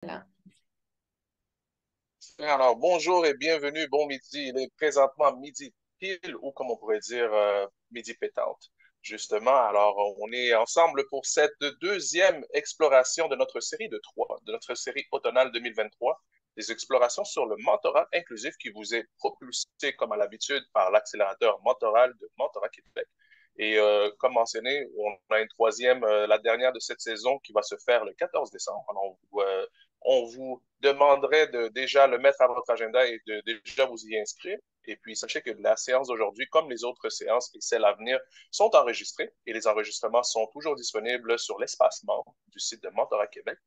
Là. Alors, bonjour et bienvenue, bon midi. Il est présentement midi pile ou comme on pourrait dire midi pétante. Justement, alors on est ensemble pour cette deuxième exploration de notre série de trois, de notre série automnale 2023, des explorations sur le mentorat inclusif qui vous est propulsé comme à l'habitude par l'accélérateur mentoral de Mentorat Québec. Et comme mentionné, on a une troisième, la dernière de cette saison qui va se faire le 14 décembre. Alors, on vous demanderait de déjà le mettre à votre agenda et de déjà vous y inscrire. Et puis, sachez que la séance d'aujourd'hui, comme les autres séances et celles à venir, sont enregistrées et les enregistrements sont toujours disponibles sur l'espace membre du site de Mentorat Québec.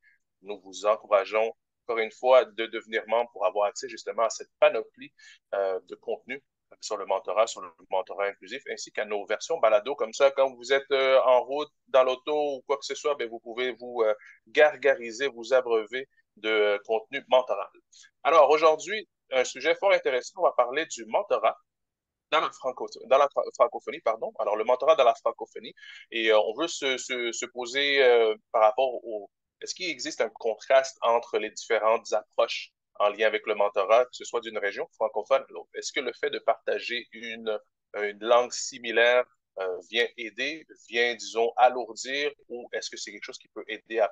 Nous vous encourageons encore une fois de devenir membre pour avoir accès justement à cette panoplie de contenu sur le mentorat inclusif, ainsi qu'à nos versions balado. Comme ça, quand vous êtes en route, dans l'auto ou quoi que ce soit, bien, vous pouvez vous gargariser, vous abreuver de contenu mentoral. Alors aujourd'hui, un sujet fort intéressant, on va parler du mentorat dans la francophonie, pardon. Alors, le mentorat dans la francophonie. Et on veut se poser par rapport au... Est-ce qu'il existe un contraste entre les différentes approches en lien avec le mentorat, que ce soit d'une région francophone à l'autre? Est-ce que le fait de partager une langue similaire vient aider, vient, disons, alourdir, ou est-ce que c'est quelque chose qui peut aider à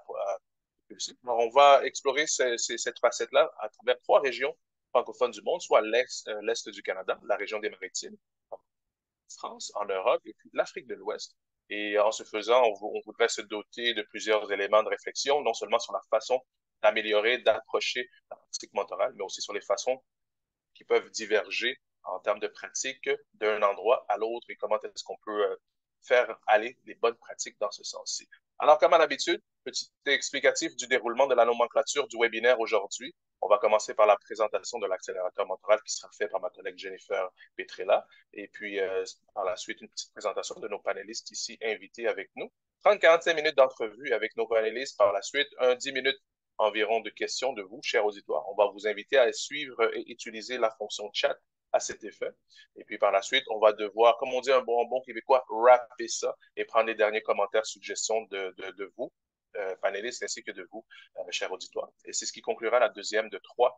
alors, on va explorer cette facette-là à travers trois régions francophones du monde, soit l'Est du Canada, la région des Maritimes, en France, en Europe, et puis l'Afrique de l'Ouest. Et en ce faisant, on voudrait se doter de plusieurs éléments de réflexion, non seulement sur la façon d'améliorer, d'approcher la pratique mentorale, mais aussi sur les façons qui peuvent diverger en termes de pratique d'un endroit à l'autre et comment est-ce qu'on peut faire aller les bonnes pratiques dans ce sens-ci. Alors, comme à l'habitude, petit explicatif du déroulement de la nomenclature du webinaire aujourd'hui. On va commencer par la présentation de l'accélérateur mentoral qui sera fait par ma collègue Jennifer Petrella. Et puis, par la suite, une petite présentation de nos panélistes ici invités avec nous. 30-45 minutes d'entrevue avec nos panélistes. Par la suite, 10 minutes environ de questions de vous, chers auditoires. On va vous inviter à suivre et utiliser la fonction chat à cet effet. Et puis par la suite, on va devoir, comme on dit un bon québécois, rapper ça et prendre les derniers commentaires, suggestions de vous, panélistes, ainsi que de vous, chers auditoires. Et c'est ce qui conclura la deuxième de trois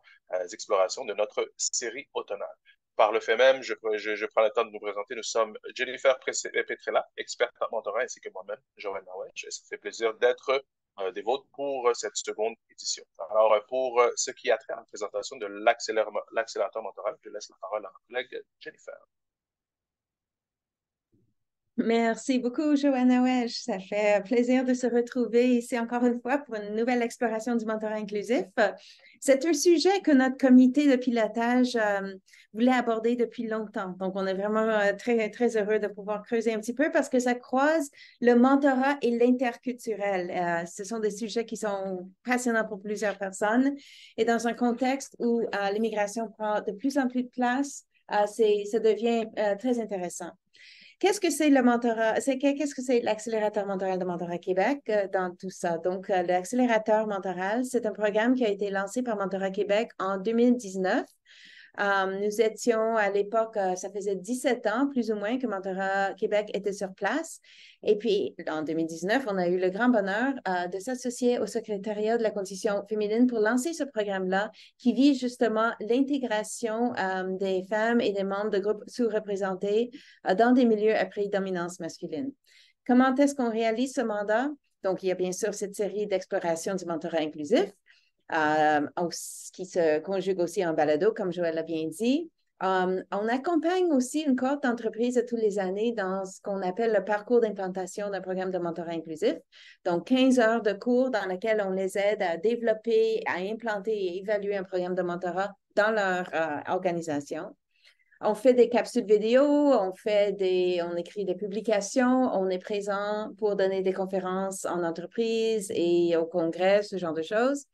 explorations de notre série automnale. Par le fait même, je prends le temps de nous présenter. Nous sommes Jennifer Petrella, experte en mentorat, ainsi que moi-même, Joël Nawech. Ça fait plaisir d'être des vôtres pour cette seconde édition. Alors, pour ce qui a trait à la présentation de l'accélérateur mentoral, je laisse la parole à ma collègue Jennifer. Merci beaucoup, Joanna Wesh. Ça fait plaisir de se retrouver ici encore une fois pour une nouvelle exploration du mentorat inclusif. C'est un sujet que notre comité de pilotage voulait aborder depuis longtemps. Donc, on est vraiment très, très heureux de pouvoir creuser un petit peu parce que ça croise le mentorat et l'interculturel. Ce sont des sujets qui sont passionnants pour plusieurs personnes. Et dans un contexte où l'immigration prend de plus en plus de place, ça devient très intéressant. Qu'est-ce que c'est le mentorat? Qu'est-ce que c'est l'accélérateur mentoral de Mentorat Québec dans tout ça? Donc, l'accélérateur mentoral, c'est un programme qui a été lancé par Mentorat Québec en 2019. Nous étions à l'époque, ça faisait 17 ans plus ou moins que Mentorat Québec était sur place. Et puis, en 2019, on a eu le grand bonheur de s'associer au secrétariat de la condition féminine pour lancer ce programme-là qui vise justement l'intégration des femmes et des membres de groupes sous-représentés dans des milieux à prédominance masculine. Comment est-ce qu'on réalise ce mandat? Donc, il y a bien sûr cette série d'exploration du mentorat inclusif qui se conjugue aussi en balado, comme Joël l'a bien dit. On accompagne aussi une cohorte d'entreprises tous les années dans ce qu'on appelle le parcours d'implantation d'un programme de mentorat inclusif. Donc, 15 heures de cours dans lesquels on les aide à développer, à implanter et évaluer un programme de mentorat dans leur organisation. On fait des capsules vidéo, on écrit des publications, on est présent pour donner des conférences en entreprise et au congrès, ce genre de choses.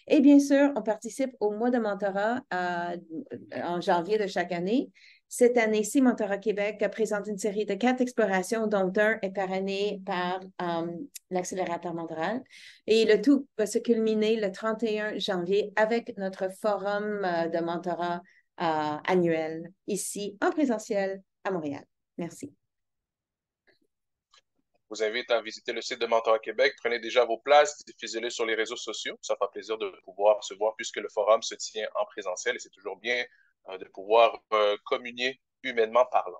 Et bien sûr, on participe au mois de mentorat en janvier de chaque année. Cette année-ci, Mentorat Québec présente une série de 4 explorations, dont un est parrainé par l'accélérateur mentoral. Et le tout va se culminer le 31 janvier avec notre forum de mentorat annuel ici en présentiel à Montréal. Merci. vous invite à visiter le site de Mentorat Québec. Prenez déjà vos places, diffusez-les sur les réseaux sociaux. Ça fera plaisir de pouvoir se voir puisque le forum se tient en présentiel et c'est toujours bien de pouvoir communier humainement parlant.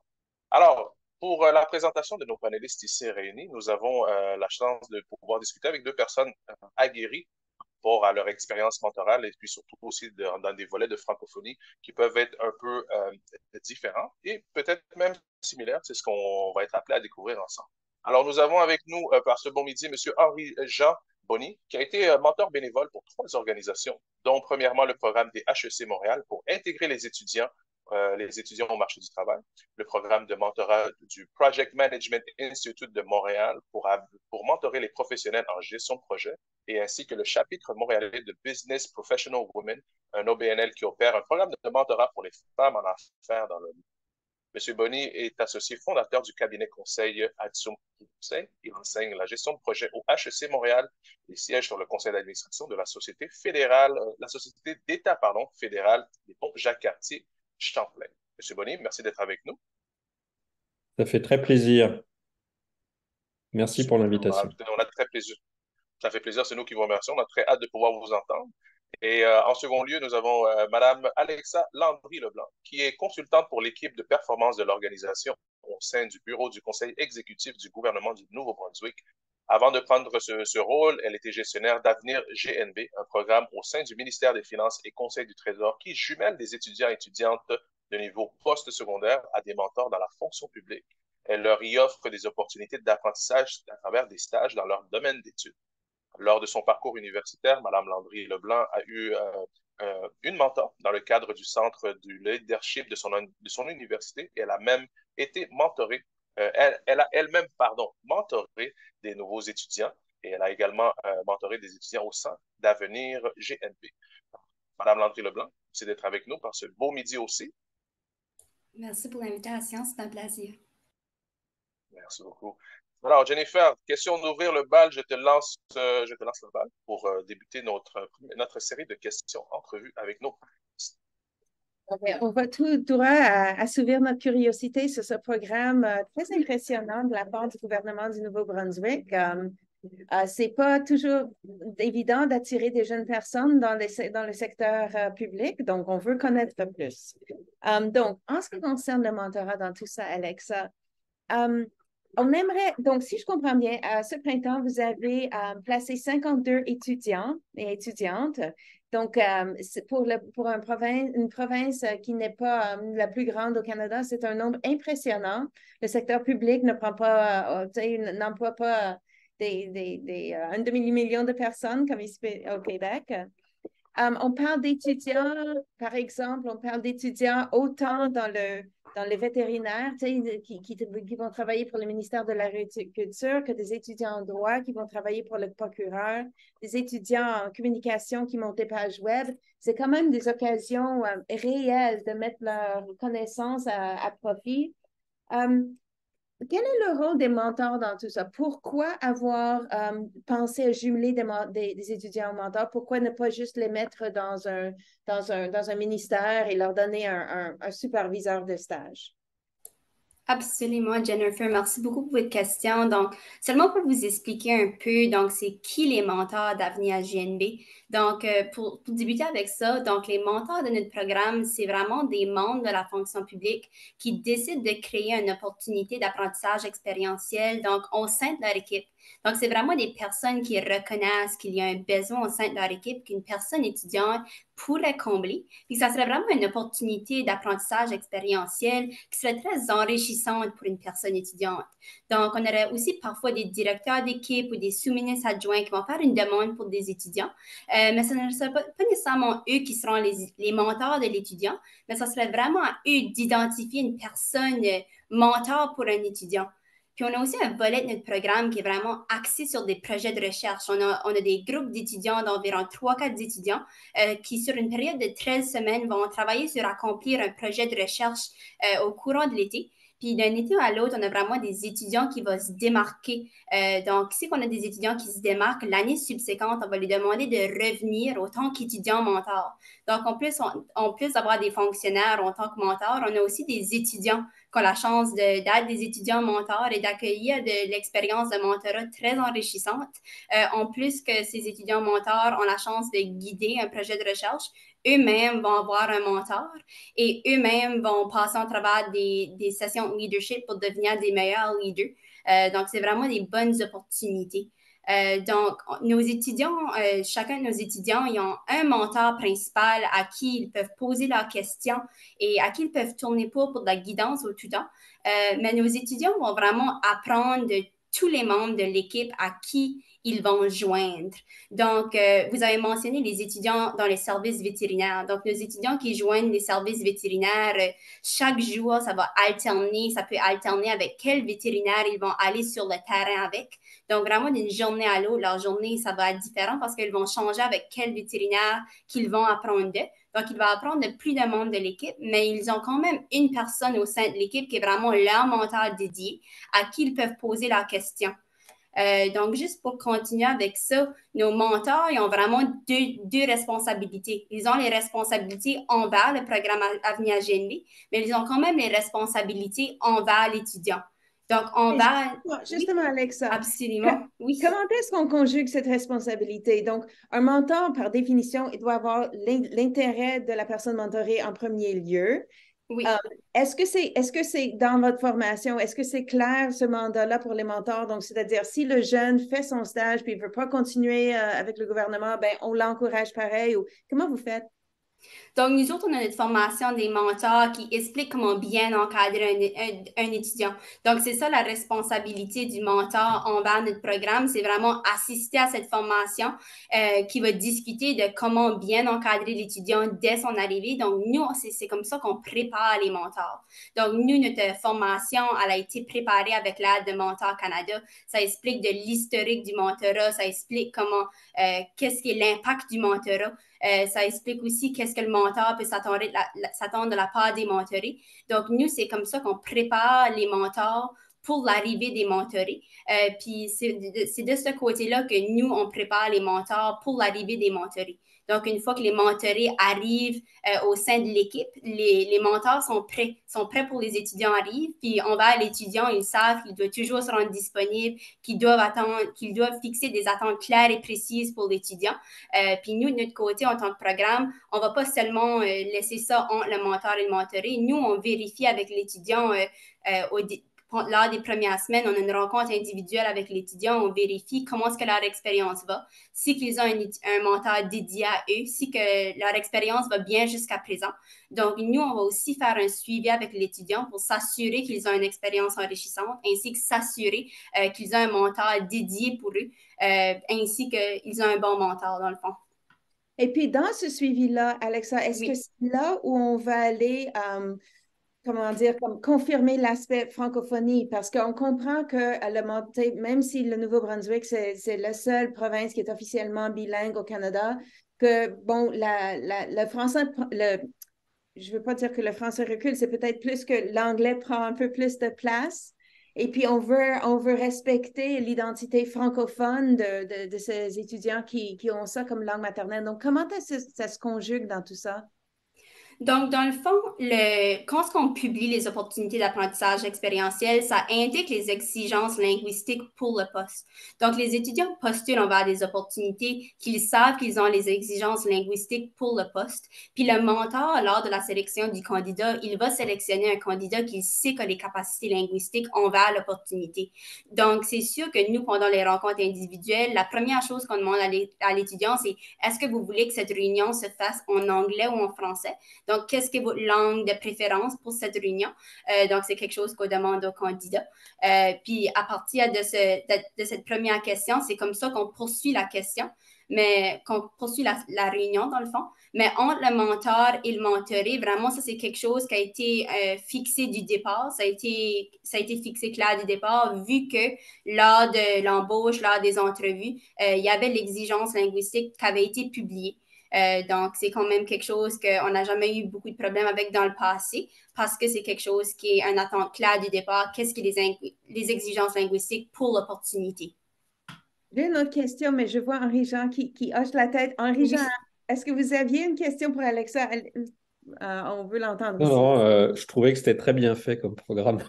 Alors, pour la présentation de nos panélistes ici réunis, nous avons la chance de pouvoir discuter avec deux personnes aguerries rapport à leur expérience mentorale et puis surtout aussi dans des volets de francophonie qui peuvent être un peu différents et peut-être même similaires. C'est ce qu'on va être appelé à découvrir ensemble. Alors, nous avons avec nous par ce bon midi M. Henri-Jean Bonny, qui a été mentor bénévole pour trois organisations, dont premièrement le programme des HEC Montréal pour intégrer les étudiants au marché du travail, le programme de mentorat du Project Management Institute de Montréal pour mentorer les professionnels en gestion de projet, et ainsi que le chapitre montréalais de Business Professional Women, un OBNL qui opère un programme de mentorat pour les femmes en affaires dans le monde. M. Bonny est associé fondateur du cabinet conseil Adsum Conseil. Il enseigne la gestion de projet au HEC Montréal et siège sur le conseil d'administration de la société fédérale, la société d'État, fédérale des ponts Jacques-Cartier Champlain. M. Bonny, merci d'être avec nous. Ça fait très plaisir. Merci pour l'invitation. On a très plaisir. Ça fait plaisir, c'est nous qui vous remercions. On a très hâte de pouvoir vous entendre. Et en second lieu, nous avons Mme Alexa Landry-Leblanc, qui est consultante pour l'équipe de performance de l'organisation au sein du bureau du conseil exécutif du gouvernement du Nouveau-Brunswick. Avant de prendre ce rôle, elle était gestionnaire d'Avenir GNB, un programme au sein du ministère des Finances et Conseil du Trésor qui jumelle des étudiants et étudiantes de niveau post-secondaire à des mentors dans la fonction publique. Elle leur y offre des opportunités d'apprentissage à travers des stages dans leur domaine d'études. Lors de son parcours universitaire, Mme Landry-Leblanc a eu une mentor dans le cadre du centre du leadership de son université. Elle a même été mentorée. Elle a elle-même, mentoré des nouveaux étudiants et elle a également mentoré des étudiants au centre d'Avenir GNP. Mme Landry-Leblanc, merci d'être avec nous par ce beau midi aussi. Merci pour l'invitation, c'est un plaisir. Merci beaucoup. Alors, Jennifer, question d'ouvrir le bal. Je te lance le bal pour débuter notre série de questions-entrevues avec nos panélistes. On va tout droit à assouvir notre curiosité sur ce programme très impressionnant de la part du gouvernement du Nouveau-Brunswick. C'est pas toujours évident d'attirer des jeunes personnes dans le secteur public, donc on veut connaître plus. Donc, en ce qui concerne le mentorat dans tout ça, Alexa, on aimerait, donc si je comprends bien, ce printemps, vous avez placé 52 étudiants et étudiantes. Donc, pour une province qui n'est pas la plus grande au Canada, c'est un nombre impressionnant. Le secteur public n'emploie pas un demi-million de personnes comme ici au Québec. On parle d'étudiants, par exemple, on parle d'étudiants autant dans les vétérinaires qui vont travailler pour le ministère de l'Agriculture que des étudiants en droit qui vont travailler pour le procureur, des étudiants en communication qui montent des pages web. C'est quand même des occasions réelles de mettre leur connaissance à profit. Quel est le rôle des mentors dans tout ça? Pourquoi avoir pensé à jumeler des étudiants en mentors? Pourquoi ne pas juste les mettre dans un ministère et leur donner un superviseur de stage? Absolument, Jennifer. Merci beaucoup pour votre question. Donc, seulement pour vous expliquer un peu, donc, c'est qui les mentors d'Avenir GNB. Donc, pour débuter avec ça, donc, les mentors de notre programme, c'est vraiment des membres de la fonction publique qui décident de créer une opportunité d'apprentissage expérientiel, donc, au sein de leur équipe. Donc, c'est vraiment des personnes qui reconnaissent qu'il y a un besoin au sein de leur équipe qu'une personne étudiante pourrait combler. Puis ça serait vraiment une opportunité d'apprentissage expérientiel qui serait très enrichissante pour une personne étudiante. Donc, on aurait aussi parfois des directeurs d'équipe ou des sous-ministres adjoints qui vont faire une demande pour des étudiants, mais ce ne sera pas nécessairement eux qui seront les mentors de l'étudiant, mais ce serait vraiment à eux d'identifier une personne mentor pour un étudiant. Puis, on a aussi un volet de notre programme qui est vraiment axé sur des projets de recherche. On a des groupes d'étudiants d'environ 3-4 étudiants qui, sur une période de 13 semaines, vont travailler sur accomplir un projet de recherche au courant de l'été. Puis d'un été à l'autre, on a vraiment des étudiants qui vont se démarquer. Donc, si on a des étudiants qui se démarquent, l'année subséquente, on va lui demander de revenir en tant qu'étudiant mentor. Donc, en plus d'avoir des fonctionnaires en tant que mentors, on a aussi des étudiants qui ont la chance d'être des étudiants mentors et d'accueillir de l'expérience de mentorat très enrichissante. En plus que ces étudiants mentors ont la chance de guider un projet de recherche, eux-mêmes vont avoir un mentor et eux-mêmes vont passer en travers des sessions de leadership pour devenir des meilleurs leaders. Donc, c'est vraiment des bonnes opportunités. Donc, chacun de nos étudiants, ils ont un mentor principal à qui ils peuvent poser leurs questions et à qui ils peuvent tourner pour de la guidance au tout temps. Mais nos étudiants vont vraiment apprendre de tous les membres de l'équipe à qui ils vont joindre. Donc, vous avez mentionné les étudiants dans les services vétérinaires. Donc, nos étudiants qui joignent les services vétérinaires, chaque jour, ça peut alterner avec quel vétérinaire ils vont aller sur le terrain avec. Donc, vraiment, d'une journée à l'autre, leur journée, ça va être différent parce qu'ils vont changer avec quel vétérinaire qu'ils vont apprendre de. Donc, ils vont apprendre de plus de membres de l'équipe, mais ils ont quand même une personne au sein de l'équipe qui est vraiment leur mentor dédié à qui ils peuvent poser leurs questions. Donc, juste pour continuer avec ça, nos mentors, ils ont vraiment deux responsabilités. Ils ont les responsabilités envers le programme Avenir GNB, mais ils ont quand même les responsabilités envers l'étudiant. Donc, envers... Justement, oui, Alexa, absolument, oui. comment est-ce qu'on conjugue cette responsabilité? Donc, un mentor, par définition, il doit avoir l'intérêt de la personne mentorée en premier lieu. Oui. Est-ce que c'est dans votre formation, est-ce que c'est clair ce mandat-là pour les mentors? Donc, c'est-à-dire, si le jeune fait son stage puis il ne veut pas continuer avec le gouvernement, ben, on l'encourage pareil ou comment vous faites? Donc, nous autres, on a notre formation des mentors qui explique comment bien encadrer un étudiant. Donc, c'est ça la responsabilité du mentor envers notre programme, c'est vraiment assister à cette formation qui va discuter de comment bien encadrer l'étudiant dès son arrivée. Donc, nous, c'est comme ça qu'on prépare les mentors. Donc, nous, notre formation, elle a été préparée avec l'aide de Mentor Canada. Ça explique de l'historique du mentorat, ça explique qu'est-ce qui est l'impact du mentorat. Ça explique aussi qu'est-ce que le mentor peut s'attendre de la part des mentorés. Donc, nous, c'est comme ça qu'on prépare les mentors pour l'arrivée des mentorés. Puis, c'est de ce côté-là que nous, on prépare les mentors pour l'arrivée des mentorés. Donc, une fois que les mentorés arrivent au sein de l'équipe, les mentors sont prêts pour les étudiants arrivent. Puis, envers l'étudiant, ils savent qu'ils doivent toujours se rendre disponibles, qu'ils doivent fixer des attentes claires et précises pour l'étudiant. Puis nous, de notre côté, en tant que programme, on ne va pas seulement laisser ça entre le mentor et le mentoré. Nous, on vérifie avec l'étudiant lors des premières semaines, on a une rencontre individuelle avec l'étudiant, on vérifie comment est-ce que leur expérience va, si qu'ils ont un mentor dédié à eux, si que leur expérience va bien jusqu'à présent. Donc, nous, on va aussi faire un suivi avec l'étudiant pour s'assurer qu'ils ont une expérience enrichissante, ainsi que s'assurer qu'ils ont un mentor dédié pour eux, ainsi qu'ils ont un bon mentor, dans le fond. Et puis, dans ce suivi-là, Alexa, est-ce que c'est là où on va aller comment dire, comme confirmer l'aspect francophonie, parce qu'on comprend que même si le Nouveau-Brunswick, c'est la seule province qui est officiellement bilingue au Canada, que, bon, le français, je ne veux pas dire que le français recule, c'est peut-être plus que l'anglais prend un peu plus de place. Et puis, on veut respecter l'identité francophone de ces étudiants qui ont ça comme langue maternelle. Donc, comment ça se conjugue dans tout ça? Donc, dans le fond, quand on publie les opportunités d'apprentissage expérientiel, ça indique les exigences linguistiques pour le poste. Donc, les étudiants postulent envers des opportunités qu'ils savent qu'ils ont les exigences linguistiques pour le poste. Puis le mentor, lors de la sélection du candidat, il va sélectionner un candidat qui sait que les capacités linguistiques envers l'opportunité. Donc, c'est sûr que nous, pendant les rencontres individuelles, la première chose qu'on demande à l'étudiant, c'est est-ce que vous voulez que cette réunion se fasse en anglais ou en français? Donc, qu'est-ce que votre langue de préférence pour cette réunion? Donc, c'est quelque chose qu'on demande aux candidats. Puis, à partir de cette première question, c'est comme ça qu'on poursuit la question, mais qu'on poursuit la réunion, dans le fond. Mais entre le mentor et le mentoré, vraiment, ça, c'est quelque chose qui a été fixé du départ. Ça a été fixé clair du départ, vu que lors de l'embauche, lors des entrevues, il y avait l'exigence linguistique qui avait été publiée. Donc, c'est quand même quelque chose qu'on n'a jamais eu beaucoup de problèmes avec dans le passé parce que c'est quelque chose qui est une attente claire du départ. Qu'est-ce que les exigences linguistiques pour l'opportunité? J'ai une autre question, mais je vois Henri-Jean qui hoche la tête. Henri-Jean, Oui. est-ce que vous aviez une question pour Alexa? On veut l'entendre Non, aussi. non, je trouvais que c'était très bien fait comme programme.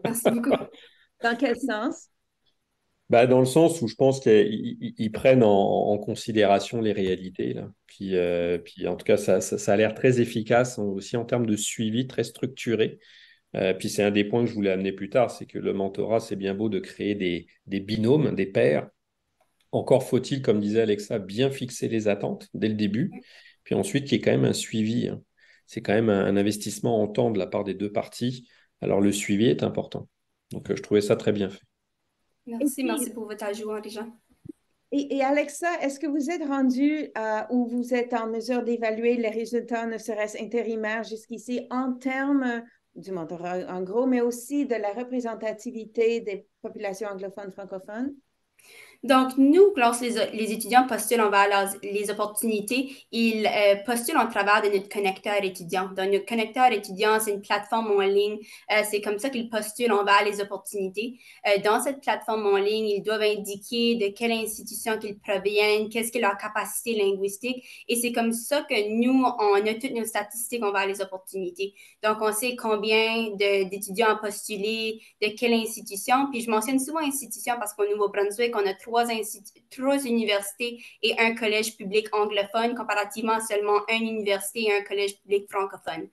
Merci beaucoup. Dans quel sens? Bah, dans le sens où je pense qu'ils prennent en considération les réalités, là. Puis en tout cas, ça a l'air très efficace aussi en termes de suivi, très structuré. Puis c'est un des points que je voulais amener plus tard, c'est que le mentorat, c'est bien beau de créer des binômes, des pairs. Encore faut-il, comme disait Alexa, bien fixer les attentes dès le début. Puis ensuite, qu'il y ait quand même un suivi, hein. C'est quand même un investissement en temps de la part des deux parties. Alors le suivi est important. Donc je trouvais ça très bien fait. Et Merci, puis, merci pour votre ajout, Henri-Jean. et Alexa, est-ce que vous êtes rendu où vous êtes en mesure d'évaluer les résultats, ne serait-ce intérimaires jusqu'ici, en termes du mentorat en gros, mais aussi de la représentativité des populations anglophones, francophones? Donc, nous, lorsque les étudiants postulent envers les opportunités, ils postulent en travers de notre connecteur étudiant. Donc, notre connecteur étudiant, c'est une plateforme en ligne. C'est comme ça qu'ils postulent envers les opportunités. Dans cette plateforme en ligne, ils doivent indiquer de quelle institution qu'ils proviennent, qu'est-ce que leur capacité linguistique. Et c'est comme ça que nous, on a toutes nos statistiques envers les opportunités. Donc, on sait combien d'étudiants ont postulé, de quelle institution. Puis, je mentionne souvent institution parce qu'au Nouveau-Brunswick, on a trois universités et un collège public anglophone, comparativement à seulement une université et un collège public francophone.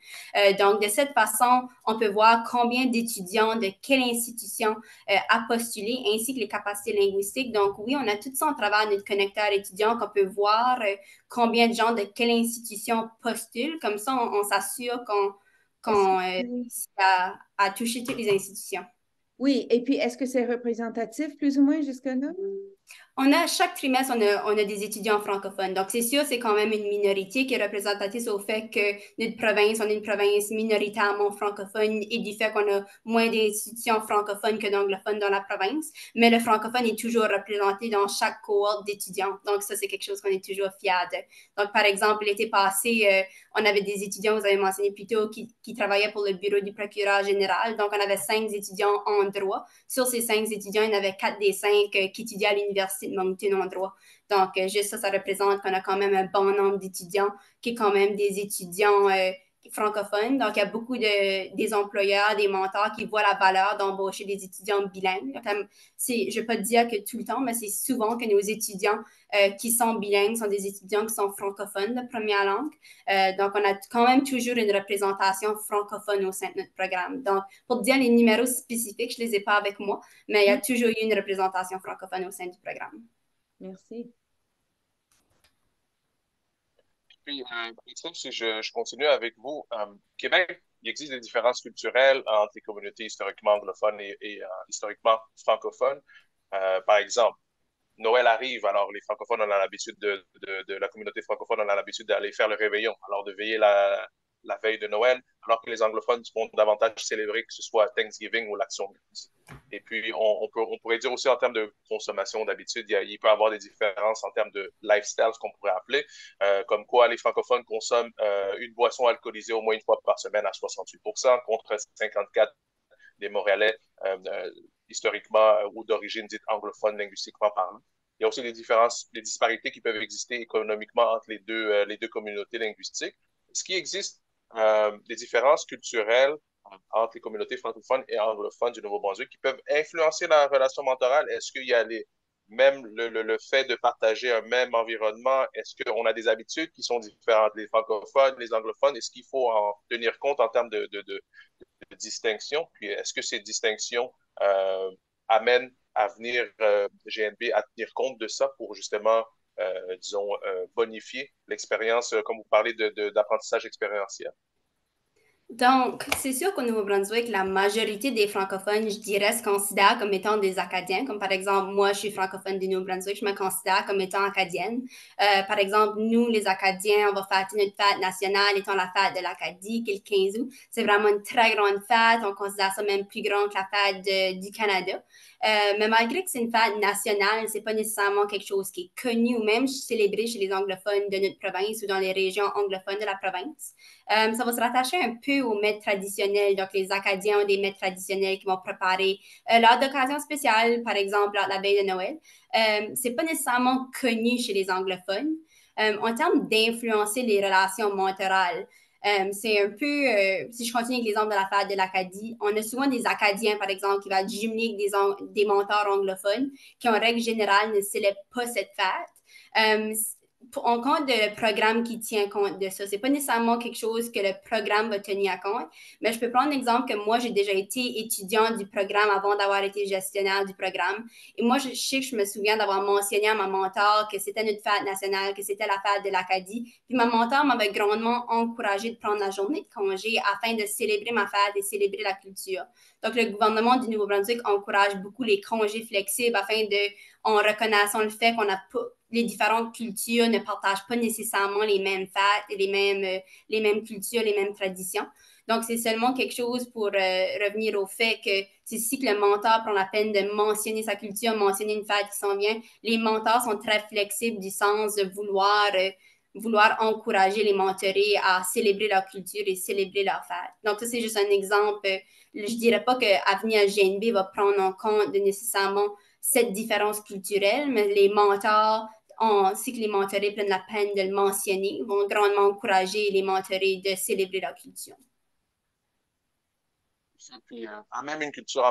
Donc, de cette façon, on peut voir combien d'étudiants de quelle institution a postulé, ainsi que les capacités linguistiques. Donc, oui, on a tout ça à travers notre connecteur étudiant qu'on peut voir combien de gens de quelle institution postulent. Comme ça, on s'assure qu'on a touché toutes les institutions. Oui, et puis est-ce que c'est représentatif plus ou moins jusque-là? Chaque trimestre, on a des étudiants francophones. Donc, c'est sûr, c'est quand même une minorité qui est représentative au fait que notre province, on est une province minoritairement francophone et du fait qu'on a moins d'institutions francophones que d'anglophones dans la province. Mais le francophone est toujours représenté dans chaque cohorte d'étudiants. Donc, ça, c'est quelque chose qu'on est toujours fiers de. Donc, par exemple, l'été passé, on avait des étudiants, vous avez mentionné plus tôt, qui travaillaient pour le bureau du procureur général. Donc, on avait 5 étudiants en droit. Sur ces 5 étudiants, il y en avait 4 des 5 qui étudiaient à l'Université de Moncton en droit. Donc, juste ça représente qu'on a quand même un bon nombre d'étudiants qui est quand même des étudiants francophones. Donc, il y a beaucoup des employeurs, des mentors qui voient la valeur d'embaucher des étudiants bilingues. Je ne vais pas dire que tout le temps, mais c'est souvent que nos étudiants qui sont bilingues sont des étudiants qui sont francophones de première langue. Donc, on a quand même toujours une représentation francophone au sein de notre programme. Donc, pour dire les numéros spécifiques, je ne les ai pas avec moi, mais il y a toujours eu une représentation francophone au sein du programme. Merci. Puis, si je continue avec vous, Québec, il existe des différences culturelles entre les communautés historiquement anglophones et historiquement francophones. Par exemple, Noël arrive, alors les francophones ont l'habitude de la communauté francophone on a l'habitude d'aller faire le réveillon, alors de veiller la veille de Noël, alors que les anglophones vont davantage célébrer que ce soit Thanksgiving ou l'Action de Grâce. Et puis, on pourrait dire aussi en termes de consommation d'habitude, il peut y avoir des différences en termes de lifestyle, ce qu'on pourrait appeler, comme quoi les francophones consomment une boisson alcoolisée au moins une fois par semaine à 68%, contre 54% des Montréalais historiquement ou d'origine dite anglophone linguistiquement parlant. Il y a aussi des disparités qui peuvent exister économiquement entre les deux communautés linguistiques. Ce qui existe des différences culturelles entre les communautés francophones et anglophones du Nouveau-Brunswick qui peuvent influencer la relation mentorale. Est-ce qu'il y a même le fait de partager un même environnement, est-ce qu'on a des habitudes qui sont différentes, les francophones, les anglophones, est-ce qu'il faut en tenir compte en termes de distinctions? Puis est-ce que ces distinctions amènent à venir GNB à tenir compte de ça pour justement, disons, bonifier l'expérience, comme vous parlez d'apprentissage expérientiel? Donc, c'est sûr qu'au Nouveau-Brunswick, la majorité des francophones, je dirais, se considèrent comme étant des Acadiens. Comme par exemple, moi, je suis francophone du Nouveau-Brunswick, je me considère comme étant acadienne. Par exemple, nous, les Acadiens, on va fêter notre fête nationale étant la fête de l'Acadie, qui est le 15 août. C'est vraiment une très grande fête. On considère ça même plus grand que la fête du Canada. Mais malgré que c'est une fête nationale, c'est pas nécessairement quelque chose qui est connu ou même célébré chez les anglophones de notre province ou dans les régions anglophones de la province. Ça va se rattacher un peu aux mets traditionnels. Donc, les Acadiens ont des mets traditionnels qui vont préparer lors d'occasions spéciales, par exemple, lors de la veille de Noël. C'est pas nécessairement connu chez les anglophones. En termes d'influencer les relations mentorales, c'est un peu, si je continue avec l'exemple de la fête de l'Acadie, on a souvent des Acadiens, par exemple, qui vont être jumelés avec des mentors anglophones qui, en règle générale, ne célèbrent pas cette fête. En compte de programme qui tient compte de ça. C'est pas nécessairement quelque chose que le programme va tenir compte, mais je peux prendre l'exemple que moi, j'ai déjà été étudiante du programme avant d'avoir été gestionnaire du programme. Et moi, je sais que je me souviens d'avoir mentionné à ma mentor que c'était notre fête nationale, que c'était la fête de l'Acadie. Puis ma mentor m'avait grandement encouragé de prendre la journée de congé afin de célébrer ma fête et célébrer la culture. Donc, le gouvernement du Nouveau-Brunswick encourage beaucoup les congés flexibles afin de, en reconnaissant le fait qu'on a pas les différentes cultures ne partagent pas nécessairement les mêmes fêtes et les mêmes cultures, les mêmes traditions. Donc, c'est seulement quelque chose pour revenir au fait que c'est ici que le mentor prend la peine de mentionner sa culture, mentionner une fête qui s'en vient. Les mentors sont très flexibles du sens de vouloir encourager les mentorés à célébrer leur culture et célébrer leur fête. Donc, ça, c'est juste un exemple. Je dirais pas que Avenir GNB va prendre en compte de nécessairement cette différence culturelle, mais les mentors si que les mentorés prennent la peine de le mentionner, vont grandement encourager les mentorés de célébrer leur culture. Puis, même une culture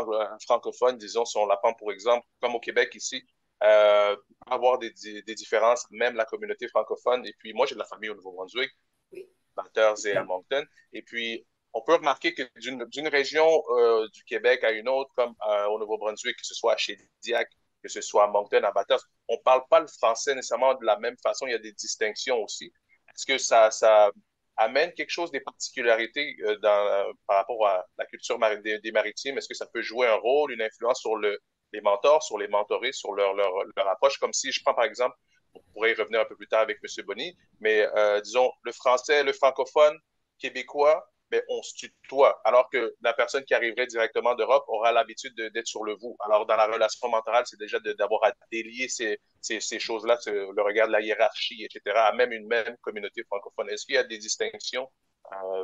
francophone, disons, si on la prend pour exemple, comme au Québec ici, avoir des différences, même la communauté francophone. Et puis, moi, j'ai de la famille au Nouveau-Brunswick, oui. Bathurst et à Moncton. Et puis, on peut remarquer que d'une région du Québec à une autre, comme au Nouveau-Brunswick, que ce soit à Shediac, que ce soit à Moncton, à Bathurst, on ne parle pas le français nécessairement de la même façon. Il y a des distinctions aussi. Est-ce que ça amène quelque chose des particularités par rapport à la culture des maritimes? Est-ce que ça peut jouer un rôle, une influence sur les mentors, sur les mentorés, sur leur approche? Comme si je prends par exemple, on pourrait y revenir un peu plus tard avec M. Bonny, mais disons, le français, le francophone québécois, mais on se tutoie, alors que la personne qui arriverait directement d'Europe aura l'habitude d'être sur le vous. Alors, dans la relation mentorale, c'est déjà d'avoir à délier ces choses-là, le regard de la hiérarchie, etc., à même une même communauté francophone. Est-ce qu'il y a des distinctions,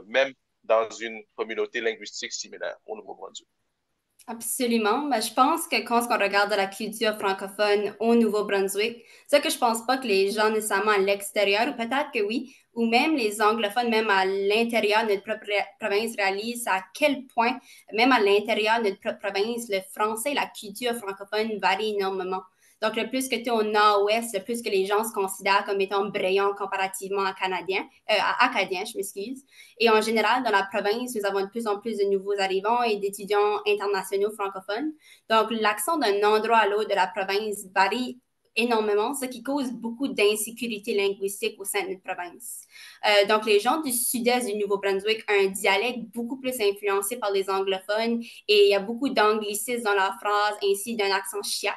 même dans une communauté linguistique similaire au Nouveau-Brunswick? Absolument. Ben, je pense que quand on regarde la culture francophone au Nouveau-Brunswick, c'est que je pense pas que les gens nécessairement à l'extérieur, ou peut-être que oui, ou même les anglophones, même à l'intérieur de notre propre province, réalisent à quel point, même à l'intérieur de notre propre province, le français et la culture francophone varient énormément. Donc, le plus que tu es au nord-ouest, le plus que les gens se considèrent comme étant brillants comparativement à Acadiens, je m'excuse. Et en général, dans la province, nous avons de plus en plus de nouveaux arrivants et d'étudiants internationaux francophones. Donc, l'accent d'un endroit à l'autre de la province varie énormément, ce qui cause beaucoup d'insécurité linguistique au sein de notre province. Donc, les gens du sud-est du Nouveau-Brunswick ont un dialecte beaucoup plus influencé par les anglophones et il y a beaucoup d'anglicisme dans leurs phrases ainsi d'un accent chiac.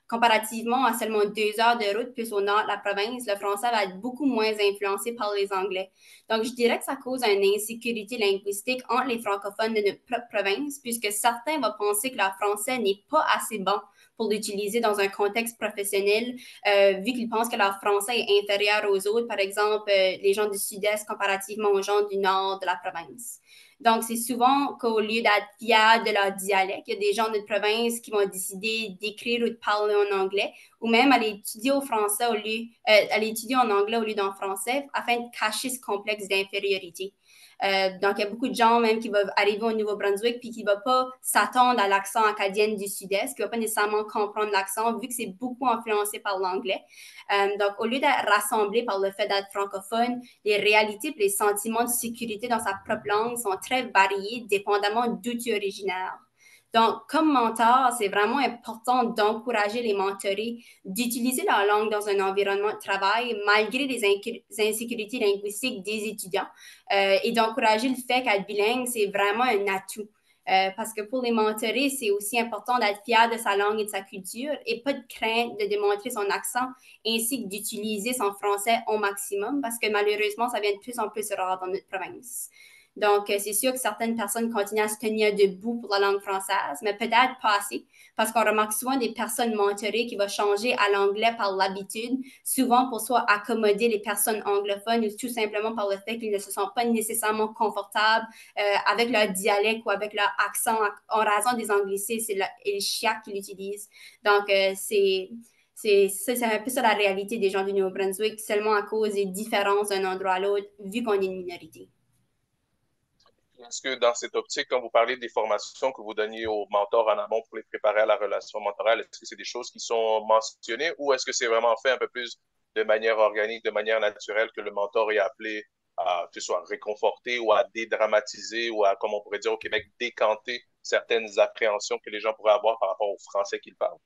Comparativement à seulement 2 heures de route plus au nord de la province, le français va être beaucoup moins influencé par les Anglais. Donc, je dirais que ça cause une insécurité linguistique entre les francophones de notre propre province, puisque certains vont penser que leur français n'est pas assez bon pour l'utiliser dans un contexte professionnel, vu qu'ils pensent que leur français est inférieur aux autres, par exemple, les gens du sud-est comparativement aux gens du nord de la province. Donc, c'est souvent qu'au lieu d'être fiers de leur dialecte, il y a des gens de notre province qui vont décider d'écrire ou de parler en anglais, ou même aller étudier au français aller étudier en anglais au lieu d'en français, afin de cacher ce complexe d'infériorité. Donc, il y a beaucoup de gens même qui vont arriver au Nouveau-Brunswick puis qui ne vont pas s'attendre à l'accent acadien du Sud-Est, qui ne vont pas nécessairement comprendre l'accent vu que c'est beaucoup influencé par l'anglais. Donc, au lieu d'être rassemblés par le fait d'être francophone, les réalités et les sentiments de sécurité dans sa propre langue sont très variés, dépendamment d'où tu es originaire. Donc, comme mentor, c'est vraiment important d'encourager les mentorés d'utiliser leur langue dans un environnement de travail malgré les insécurités linguistiques des étudiants et d'encourager le fait qu'être bilingue, c'est vraiment un atout. Parce que pour les mentorés, c'est aussi important d'être fier de sa langue et de sa culture et pas de crainte de démontrer son accent ainsi que d'utiliser son français au maximum parce que malheureusement, ça vient de plus en plus rare dans notre province. Donc, c'est sûr que certaines personnes continuent à se tenir debout pour la langue française, mais peut-être pas assez, parce qu'on remarque souvent des personnes mentorées qui vont changer à l'anglais par l'habitude, souvent pour soit accommoder les personnes anglophones ou tout simplement par le fait qu'ils ne se sentent pas nécessairement confortables avec leur dialecte ou avec leur accent en raison des anglicismes et le chiac qu'ils utilisent. Donc, c'est un peu ça la réalité des gens du Nouveau-Brunswick, seulement à cause des différences d'un endroit à l'autre, vu qu'on est une minorité. Est-ce que dans cette optique, quand vous parlez des formations que vous donniez aux mentors en amont pour les préparer à la relation mentorale, est-ce que c'est des choses qui sont mentionnées ou est-ce que c'est vraiment fait un peu plus de manière organique, de manière naturelle, que le mentor est appelé à, que ce soit réconforter ou à dédramatiser ou à, comme on pourrait dire au Québec, décanter certaines appréhensions que les gens pourraient avoir par rapport au français qu'ils parlent?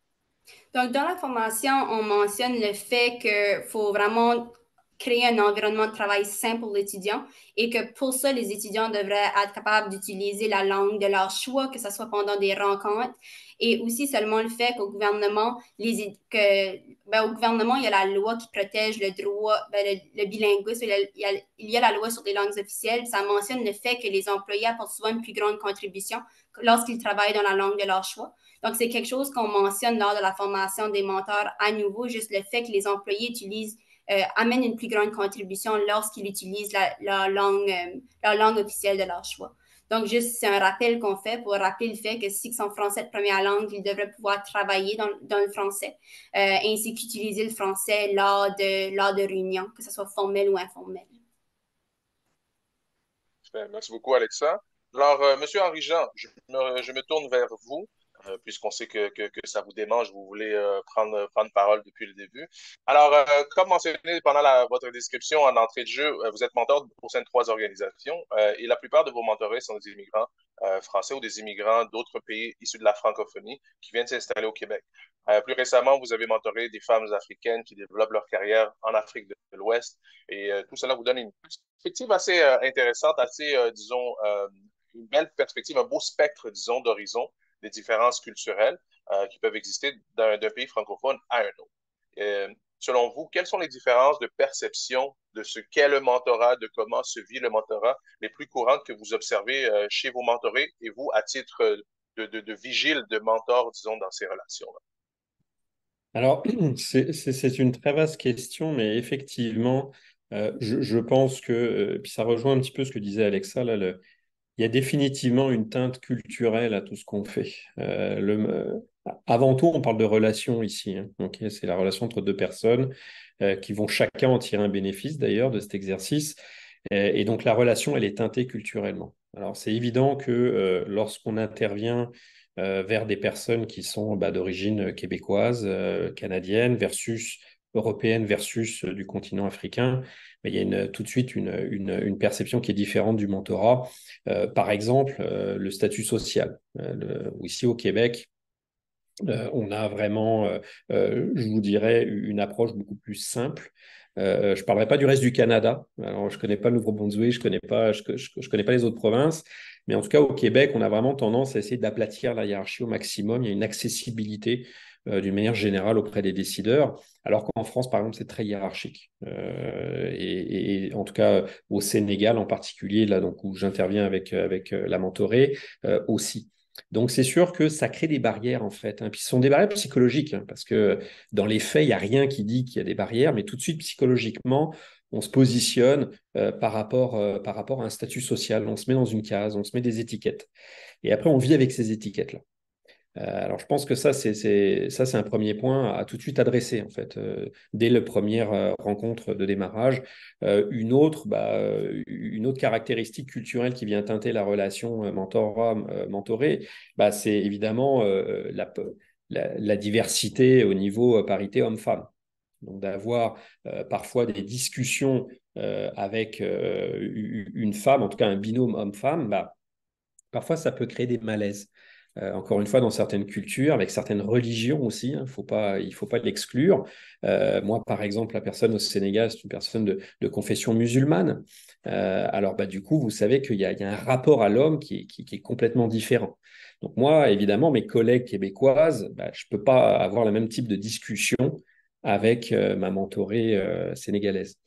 Donc, dans la formation, on mentionne le fait qu'il faut vraiment créer un environnement de travail sain pour l'étudiant et que pour ça, les étudiants devraient être capables d'utiliser la langue de leur choix, que ce soit pendant des rencontres, et aussi seulement le fait qu'au gouvernement, au gouvernement, il y a la loi qui protège le droit, le bilinguisme, il y a la loi sur les langues officielles, ça mentionne le fait que les employés apportent souvent une plus grande contribution lorsqu'ils travaillent dans la langue de leur choix. Donc, c'est quelque chose qu'on mentionne lors de la formation des mentors à nouveau, juste le fait que les employés amènent une plus grande contribution lorsqu'ils utilisent leur langue officielle de leur choix. Donc, juste, c'est un rappel qu'on fait pour rappeler le fait que si c'est en français de première langue, ils devraient pouvoir travailler dans le français, ainsi qu'utiliser le français lors de réunions, que ce soit formel ou informel. Merci beaucoup, Alexa. Alors, Monsieur Henri-Jean, je me tourne vers vous, puisqu'on sait que ça vous démange, vous voulez prendre parole depuis le début. Alors, comme mentionné pendant votre description en entrée de jeu, vous êtes mentor au sein de 3 organisations et la plupart de vos mentorés sont des immigrants français ou des immigrants d'autres pays issus de la francophonie qui viennent s'installer au Québec. Plus récemment, vous avez mentoré des femmes africaines qui développent leur carrière en Afrique de l'Ouest et tout cela vous donne une perspective assez intéressante, assez, disons, une belle perspective, un beau spectre, disons, d'horizon des différences culturelles qui peuvent exister d'un pays francophone à un autre. Selon vous, quelles sont les différences de perception de ce qu'est le mentorat, de comment se vit le mentorat, les plus courantes que vous observez chez vos mentorés et vous, à titre de vigile, de mentor, disons, dans ces relations-là? Alors, c'est une très vaste question, mais effectivement, je pense que, puis ça rejoint un petit peu ce que disait Alexa, là, il y a définitivement une teinte culturelle à tout ce qu'on fait. Avant tout, on parle de relation ici, hein. Ok, c'est la relation entre 2 personnes qui vont chacun en tirer un bénéfice d'ailleurs de cet exercice. Et donc la relation, elle est teintée culturellement. Alors c'est évident que lorsqu'on intervient vers des personnes qui sont d'origine québécoise, canadienne, versus européenne, versus du continent africain, mais il y a tout de suite une perception qui est différente du mentorat. Par exemple, le statut social. Ici au Québec, on a vraiment, je vous dirais, une approche beaucoup plus simple. Je ne parlerai pas du reste du Canada. Alors, je ne connais pas le Nouveau-Brunswick, je connais pas les autres provinces. Mais en tout cas, au Québec, on a vraiment tendance à essayer d'aplatir la hiérarchie au maximum. Il y a une accessibilité d'une manière générale auprès des décideurs, alors qu'en France, par exemple, c'est très hiérarchique. Et en tout cas, au Sénégal en particulier, là donc, où j'interviens avec la mentorée, aussi. Donc, c'est sûr que ça crée des barrières, en fait, hein. Puis, ce sont des barrières psychologiques, hein, parce que dans les faits, il n'y a rien qui dit qu'il y a des barrières, mais tout de suite, psychologiquement, on se positionne par rapport à un statut social. On se met dans une case, on se met des étiquettes. Et après, on vit avec ces étiquettes-là. Alors, je pense que ça, c'est un premier point à tout de suite adresser, en fait, dès la première rencontre de démarrage. Une autre caractéristique culturelle qui vient teinter la relation mentorat-mentoré, c'est évidemment la diversité au niveau parité homme-femme. Donc, d'avoir parfois des discussions avec une femme, en tout cas un binôme homme-femme, parfois ça peut créer des malaises. Encore une fois, dans certaines cultures, avec certaines religions aussi, hein, il ne faut pas l'exclure. Moi, par exemple, la personne au Sénégal, c'est une personne de confession musulmane. Alors, du coup, vous savez qu'il y a un rapport à l'homme qui est complètement différent. Donc moi, évidemment, mes collègues québécoises, je ne peux pas avoir le même type de discussion avec ma mentorée sénégalaise.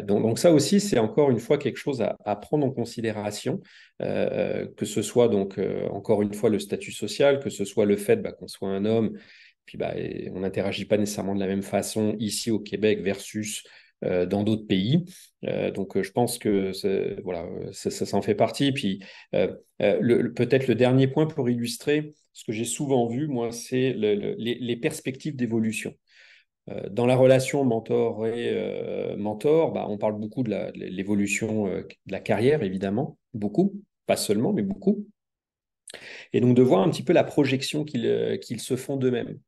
Donc ça aussi, c'est encore une fois quelque chose à prendre en considération, que ce soit donc encore une fois le statut social, que ce soit le fait qu'on soit un homme, puis on n'interagit pas nécessairement de la même façon ici au Québec versus dans d'autres pays. Donc je pense que voilà, ça en fait partie. Puis peut-être le dernier point pour illustrer ce que j'ai souvent vu, moi, c'est les perspectives d'évolution. Dans la relation mentor et mentor, on parle beaucoup de l'évolution de la carrière, évidemment, beaucoup, pas seulement, mais beaucoup. Et donc de voir un petit peu la projection qu'ils se font d'eux-mêmes.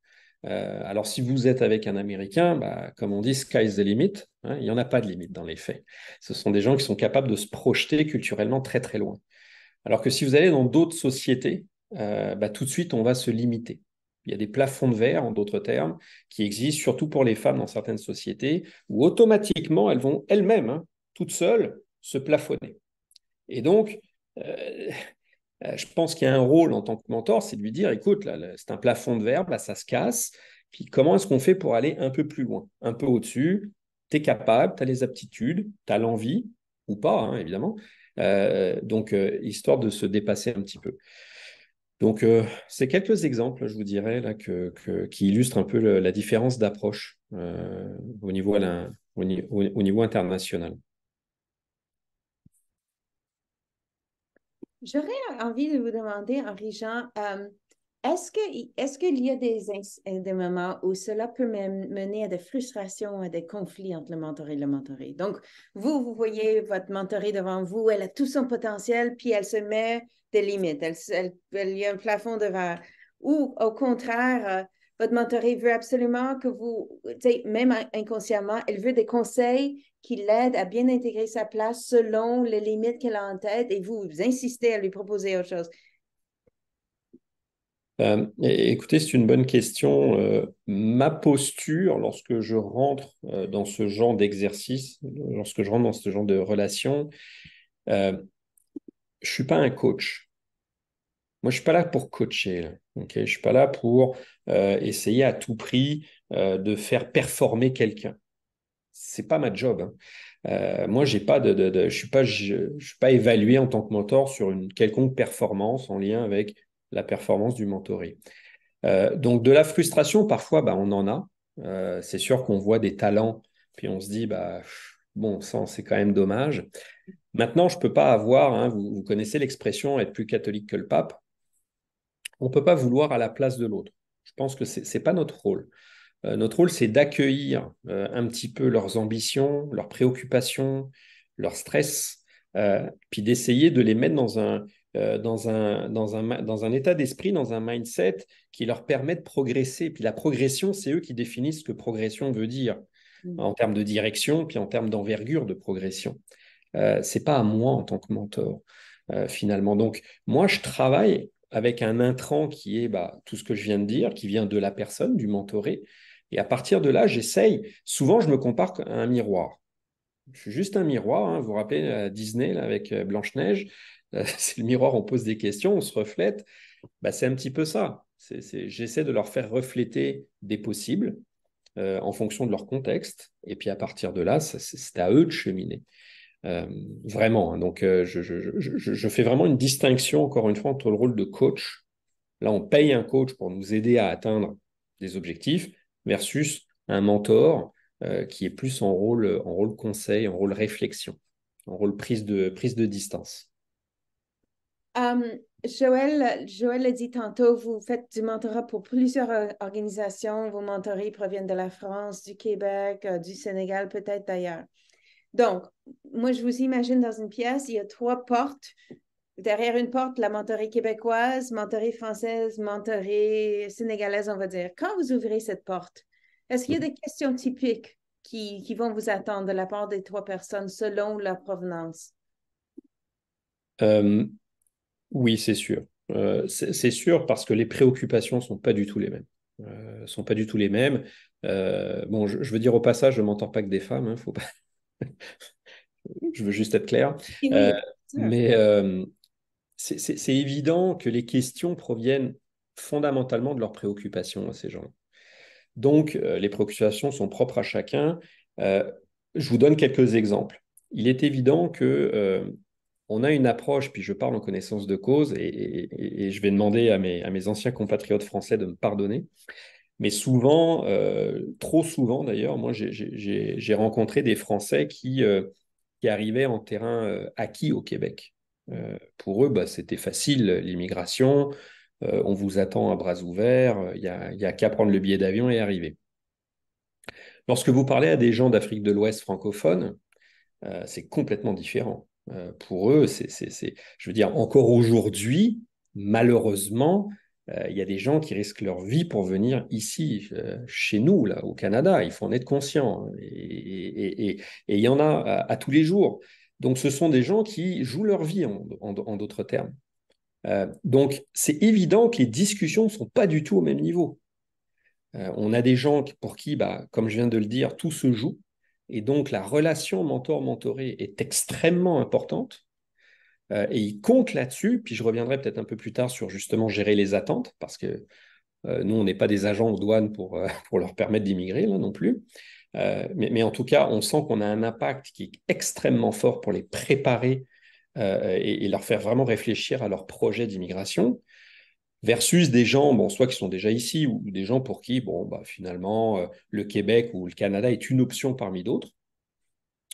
Alors si vous êtes avec un Américain, comme on dit, sky's the limit, hein, il n'y en a pas de limite dans les faits. Ce sont des gens qui sont capables de se projeter culturellement très très loin. Alors que si vous allez dans d'autres sociétés, tout de suite, on va se limiter. Il y a des plafonds de verre, en d'autres termes, qui existent surtout pour les femmes dans certaines sociétés, où automatiquement, elles vont elles-mêmes, hein, toutes seules, se plafonner. Et donc, je pense qu'il y a un rôle en tant que mentor, c'est de lui dire, écoute, là, c'est un plafond de verre, ça se casse, puis comment est-ce qu'on fait pour aller un peu plus loin, un peu au-dessus? Tu es capable, tu as les aptitudes, tu as l'envie, ou pas, hein, évidemment. Donc, histoire de se dépasser un petit peu. Donc, c'est quelques exemples, je vous dirais, là, qui illustrent un peu la différence d'approche au niveau international. J'aurais envie de vous demander, Henri-Jean, est-ce qu'il y a des moments où cela peut mener à des frustrations, à des conflits entre le mentoré et le mentoré? Donc, vous voyez votre mentoré devant vous, elle a tout son potentiel, puis elle se met des limites, il y a un plafond de verre. Ou au contraire, votre mentoré veut absolument que vous, même inconsciemment, elle veut des conseils qui l'aident à bien intégrer sa place selon les limites qu'elle a en tête et vous insistez à lui proposer autre chose. Écoutez, c'est une bonne question. Ma posture, lorsque je rentre dans ce genre d'exercice, lorsque je rentre dans ce genre de relation, je ne suis pas un coach. Moi, je ne suis pas là pour coacher. Là, okay. Je ne suis pas là pour essayer à tout prix de faire performer quelqu'un. Ce n'est pas ma job. Hein. Moi, je ne suis pas évalué en tant que mentor sur une quelconque performance en lien avec la performance du mentoré. Donc, de la frustration, parfois, on en a. C'est sûr qu'on voit des talents, puis on se dit, bon, ça, c'est quand même dommage. Maintenant, je ne peux pas avoir, hein, vous connaissez l'expression être plus catholique que le pape. On ne peut pas vouloir à la place de l'autre. Je pense que ce n'est pas notre rôle. Notre rôle, c'est d'accueillir un petit peu leurs ambitions, leurs préoccupations, leur stress, puis d'essayer de les mettre dans un état d'esprit, dans un mindset qui leur permet de progresser. Puis la progression, c'est eux qui définissent ce que progression veut dire en termes de direction, puis en termes d'envergure de progression. Ce n'est pas à moi en tant que mentor, finalement. Donc, moi, je travaille avec un intrant qui est tout ce que je viens de dire, qui vient de la personne, du mentoré. Et à partir de là, j'essaye. Souvent, je me compare à un miroir. Je suis juste un miroir. Hein. Vous vous rappelez Disney là, avec Blanche-Neige c'est le miroir, on pose des questions, on se reflète. C'est un petit peu ça. J'essaie de leur faire refléter des possibles en fonction de leur contexte. Et puis à partir de là, c'est à eux de cheminer. Vraiment. Hein. Donc, je fais vraiment une distinction, encore une fois, entre le rôle de coach. Là, on paye un coach pour nous aider à atteindre des objectifs versus un mentor qui est plus en rôle conseil, en rôle réflexion, en rôle prise de distance. Joël l'a dit tantôt, vous faites du mentorat pour plusieurs organisations. Vos mentorés proviennent de la France, du Québec, du Sénégal, peut-être d'ailleurs. Donc, moi, je vous imagine dans une pièce, il y a 3 portes. Derrière une porte, la mentorée québécoise, mentorée française, mentorée sénégalaise, on va dire. Quand vous ouvrez cette porte, est-ce qu'il y a des questions typiques qui vont vous attendre de la part des 3 personnes selon leur provenance? Oui, c'est sûr. C'est sûr parce que les préoccupations ne sont pas du tout les mêmes. Sont pas du tout les mêmes. Bon, je veux dire au passage, je ne m'entends pas que des femmes, hein, faut pas... je veux juste être clair. Oui, mais c'est évident que les questions proviennent fondamentalement de leurs préoccupations à ces gens. Donc, les préoccupations sont propres à chacun. Je vous donne quelques exemples. Il est évident que on a une approche, puis je parle en connaissance de cause, et je vais demander à mes anciens compatriotes français de me pardonner. Mais souvent, trop souvent d'ailleurs, moi j'ai rencontré des Français qui arrivaient en terrain acquis au Québec. Pour eux, bah, c'était facile, l'immigration, on vous attend à bras ouverts, il y a qu'à prendre le billet d'avion et arriver. Lorsque vous parlez à des gens d'Afrique de l'Ouest francophones, c'est complètement différent. Pour eux, je veux dire, encore aujourd'hui, malheureusement, il y a des gens qui risquent leur vie pour venir ici, chez nous, là, au Canada. Il faut en être conscient. Et il y en a à tous les jours. Donc, ce sont des gens qui jouent leur vie, en d'autres termes. Donc, c'est évident que les discussions ne sont pas du tout au même niveau. On a des gens pour qui, bah, comme je viens de le dire, tout se joue. Et donc, la relation mentor-mentoré est extrêmement importante. Et ils comptent là-dessus. Puis, je reviendrai peut-être un peu plus tard sur justement gérer les attentes, parce que nous, on n'est pas des agents aux douanes pour leur permettre d'immigrer, là non plus. Mais en tout cas, on sent qu'on a un impact qui est extrêmement fort pour les préparer et leur faire vraiment réfléchir à leur projet d'immigration versus des gens, bon, soit qui sont déjà ici ou des gens pour qui, bon, bah, finalement, le Québec ou le Canada est une option parmi d'autres,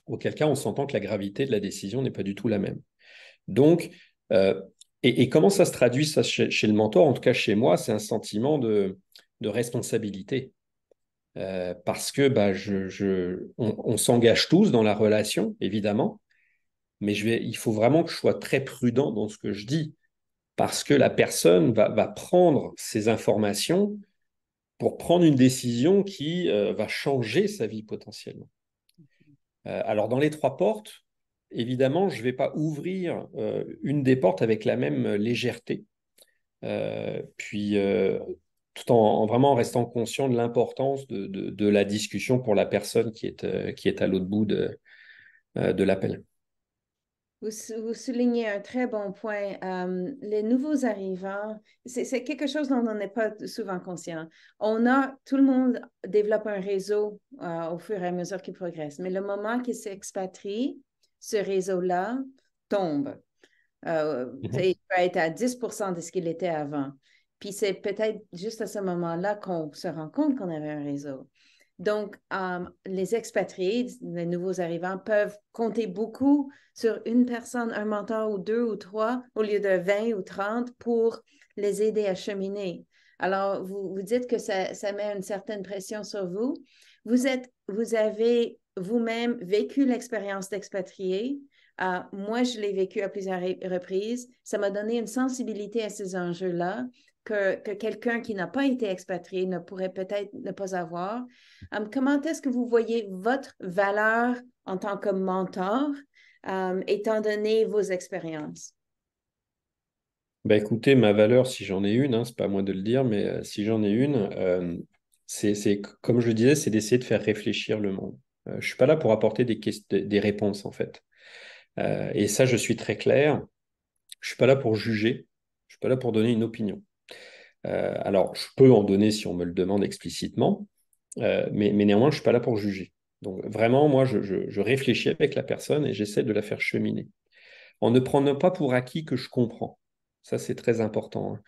auquel cas on s'entend que la gravité de la décision n'est pas du tout la même. Donc, et comment ça se traduit ça, chez le mentor, en tout cas chez moi, c'est un sentiment de responsabilité. Parce que bah, on s'engage tous dans la relation, évidemment, mais il faut vraiment que je sois très prudent dans ce que je dis parce que la personne va prendre ces informations pour prendre une décision qui va changer sa vie potentiellement. Alors, dans les trois portes, évidemment, je ne vais pas ouvrir une des portes avec la même légèreté, tout en vraiment restant conscient de l'importance de la discussion pour la personne qui est à l'autre bout de l'appel. Vous soulignez un très bon point. Les nouveaux arrivants, c'est quelque chose dont on n'est pas souvent conscient. Tout le monde développe un réseau au fur et à mesure qu'il progresse. Mais le moment qu'il s'expatrie, ce réseau-là tombe. Il peut être à 10% de ce qu'il était avant. Puis c'est peut-être juste à ce moment-là qu'on se rend compte qu'on avait un réseau. Donc, les expatriés, les nouveaux arrivants, peuvent compter beaucoup sur une personne, un mentor ou deux ou trois, au lieu de 20 ou 30 pour les aider à cheminer. Alors, vous dites que ça met une certaine pression sur vous. Vous avez vous-même vécu l'expérience d'expatrié. Moi, je l'ai vécu à plusieurs reprises. Ça m'a donné une sensibilité à ces enjeux-là que quelqu'un qui n'a pas été expatrié ne pourrait peut-être ne pas avoir. Comment est-ce que vous voyez votre valeur en tant que mentor, étant donné vos expériences? Ben écoutez, ma valeur, si j'en ai une, hein, c'est pas à moi de le dire, mais si j'en ai une, c'est comme je le disais, c'est d'essayer de faire réfléchir le monde. Je suis pas là pour apporter des réponses en fait. Et ça, je suis très clair. Je suis pas là pour juger. Je suis pas là pour donner une opinion. Alors, je peux en donner si on me le demande explicitement, mais néanmoins, je suis pas là pour juger. Donc vraiment, moi, je réfléchis avec la personne et j'essaie de la faire cheminer. En ne prenant pas pour acquis que je comprends. Ça, c'est très important, hein.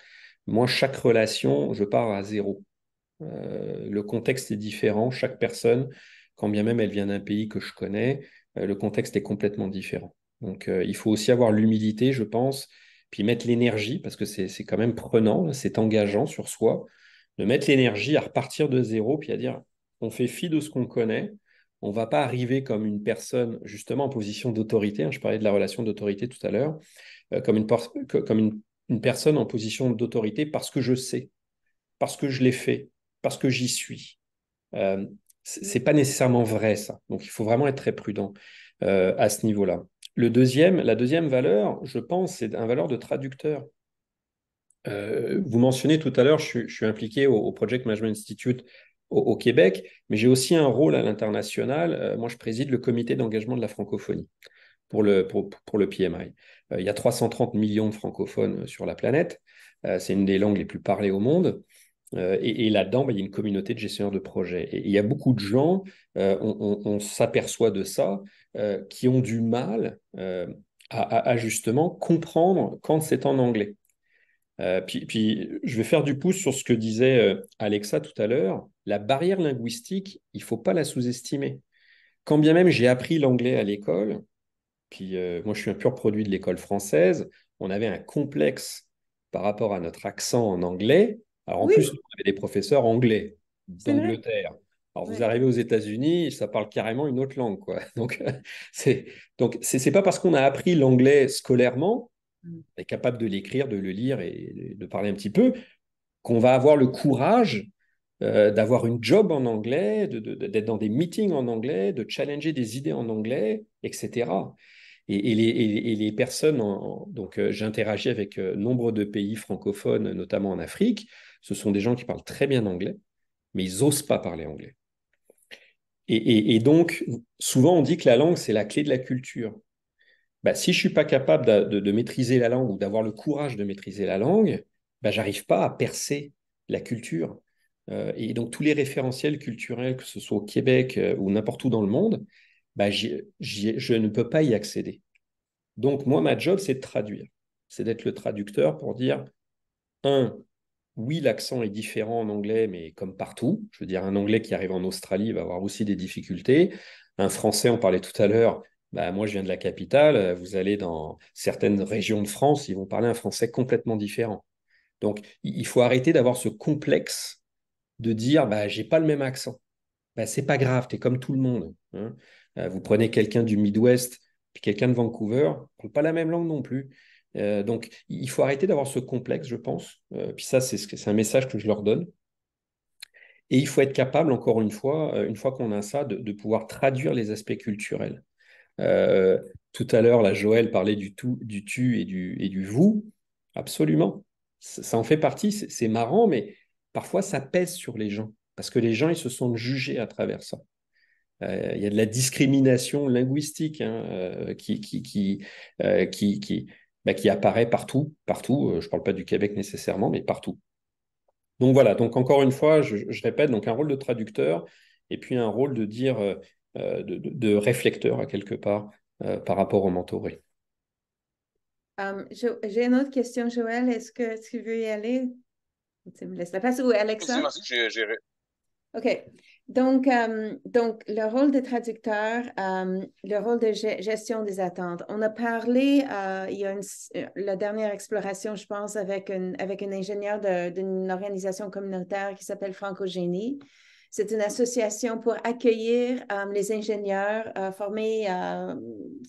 Moi, chaque relation, je pars à zéro. Le contexte est différent. Chaque personne, quand bien même elle vient d'un pays que je connais, le contexte est complètement différent. Donc, il faut aussi avoir l'humilité, je pense, puis mettre l'énergie, parce que c'est quand même prenant, c'est engageant sur soi, de mettre l'énergie à repartir de zéro, puis à dire, on fait fi de ce qu'on connaît, on ne va pas arriver comme une personne, justement, en position d'autorité, hein, je parlais de la relation d'autorité tout à l'heure, comme une personne en position d'autorité parce que je sais, parce que je l'ai fait, parce que j'y suis. C'est pas nécessairement vrai, ça. Donc, il faut vraiment être très prudent à ce niveau-là. La deuxième valeur, je pense, c'est une valeur de traducteur. Vous mentionnez tout à l'heure, je suis impliqué au Project Management Institute au Québec, mais j'ai aussi un rôle à l'international. Moi, je préside le comité d'engagement de la francophonie pour le PMI. Il y a 330 millions de francophones sur la planète. C'est une des langues les plus parlées au monde. Et là-dedans, il y a une communauté de gestionnaires de projets. Et il y a beaucoup de gens, on s'aperçoit de ça, qui ont du mal à justement comprendre quand c'est en anglais. Puis, je vais faire du pouce sur ce que disait Alexa tout à l'heure. La barrière linguistique, il ne faut pas la sous-estimer. Quand bien même j'ai appris l'anglais à l'école, puis moi je suis un pur produit de l'école française, on avait un complexe par rapport à notre accent en anglais. Alors en plus, Oui, on avait des professeurs anglais c'est vrai. d'Angleterre. Alors vous Oui. arrivez aux États-Unis, ça parle carrément une autre langue, quoi. C'est c'est pas parce qu'on a appris l'anglais scolairement, Mm. on est capable de l'écrire, de le lire et de parler un petit peu, qu'on va avoir le courage d'avoir une job en anglais, d'être dans des meetings en anglais, de challenger des idées en anglais, etc. Et les personnes, donc j'interagis avec nombre de pays francophones, notamment en Afrique, ce sont des gens qui parlent très bien anglais, mais ils n'osent pas parler anglais. Et donc, souvent on dit que la langue, c'est la clé de la culture. Bah, si je ne suis pas capable de maîtriser la langue ou d'avoir le courage de maîtriser la langue, bah, j'arrive pas à percer la culture. Et donc, tous les référentiels culturels, que ce soit au Québec ou n'importe où dans le monde, bah, je ne peux pas y accéder. Donc, moi, ma job, c'est de traduire. C'est d'être le traducteur pour dire, oui, l'accent est différent en anglais, mais comme partout. Je veux dire, un anglais qui arrive en Australie va avoir aussi des difficultés. Un français, on parlait tout à l'heure, bah, moi je viens de la capitale, vous allez dans certaines régions de France, ils vont parler un français complètement différent. Donc, il faut arrêter d'avoir ce complexe de dire, bah, j'ai pas le même accent. Bah, c'est pas grave, tu es comme tout le monde, hein. Vous prenez quelqu'un du Midwest, puis quelqu'un de Vancouver, ils ne parlent pas la même langue non plus. Donc, il faut arrêter d'avoir ce complexe, je pense. Puis ça, c'est un message que je leur donne. Et il faut être capable, encore une fois qu'on a ça, de pouvoir traduire les aspects culturels. Euh, Tout à l'heure, là, Joël parlait du tu et du vous. Absolument. Ça en fait partie. C'est marrant, mais parfois, ça pèse sur les gens. Parce que les gens, ils se sentent jugés à travers ça. Il y a de la discrimination linguistique, hein, qui apparaît partout, partout. Je ne parle pas du Québec nécessairement, mais partout. Donc voilà, donc encore une fois, je répète, donc un rôle de traducteur et puis un rôle de dire, de réflecteur à quelque part par rapport au mentoré. J'ai une autre question, Joël. Est-ce que tu veux y aller? Tu me laisses la place ou Vas-y, Alexa? vas-y, j'ai. OK. Donc, le rôle de traducteur, le rôle de gestion des attentes. On a parlé, il y a la dernière exploration, je pense, avec une ingénieure d'une organisation communautaire qui s'appelle Francogénie. C'est une association pour accueillir les ingénieurs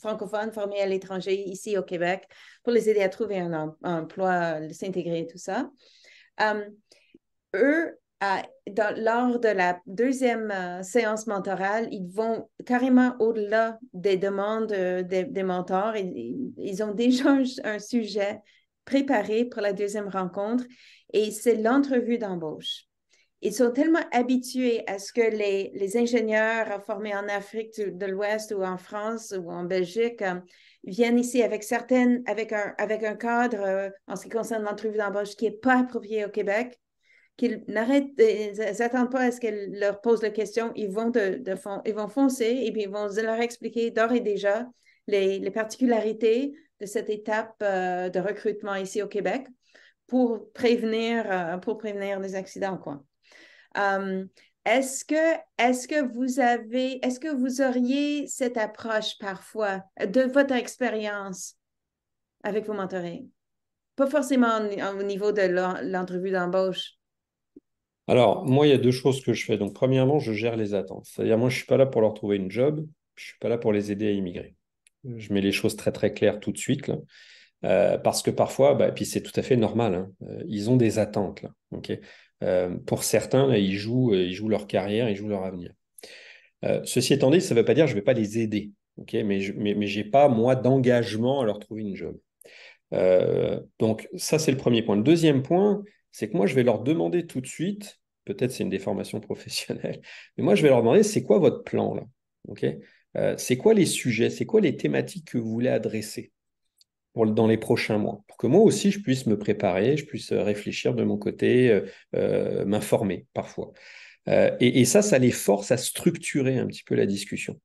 francophones formés à l'étranger, ici au Québec, pour les aider à trouver un emploi, s'intégrer et tout ça. Eux, lors de la deuxième séance mentorale, ils vont carrément au-delà des demandes des mentors. Ils ont déjà un sujet préparé pour la deuxième rencontre et c'est l'entrevue d'embauche. Ils sont tellement habitués à ce que les ingénieurs formés en Afrique de l'Ouest ou en France ou en Belgique viennent ici avec un cadre en ce qui concerne l'entrevue d'embauche qui n'est pas approprié au Québec, qu'ils n'attendent pas à ce qu'elle leur pose la question, ils vont foncer et puis ils vont leur expliquer d'ores et déjà les particularités de cette étape de recrutement ici au Québec pour prévenir des accidents, quoi. Euh, est-ce que vous auriez cette approche parfois de votre expérience avec vos mentorés? Pas forcément au niveau de l'entrevue d'embauche. Alors, moi, il y a deux choses que je fais. Donc, premièrement, je gère les attentes. C'est-à-dire, moi, je ne suis pas là pour leur trouver une job, je ne suis pas là pour les aider à immigrer. Je mets les choses très, très claires tout de suite, là. Parce que parfois, bah, et puis c'est tout à fait normal, hein, ils ont des attentes, là, ok. Pour certains, là, ils jouent leur carrière, ils jouent leur avenir. Ceci étant dit, ça ne veut pas dire que je ne vais pas les aider, ok, mais je n'ai pas, moi, d'engagement à leur trouver une job. Donc, ça, c'est le premier point. Le deuxième point, c'est que moi, je vais leur demander tout de suite, peut-être c'est une déformation professionnelle, mais moi, je vais leur demander, c'est quoi votre plan, là, ok. C'est quoi les sujets, c'est quoi les thématiques que vous voulez adresser? dans les prochains mois, pour que moi aussi je puisse me préparer, je puisse réfléchir de mon côté, m'informer parfois. Et ça les force à structurer un petit peu la discussion.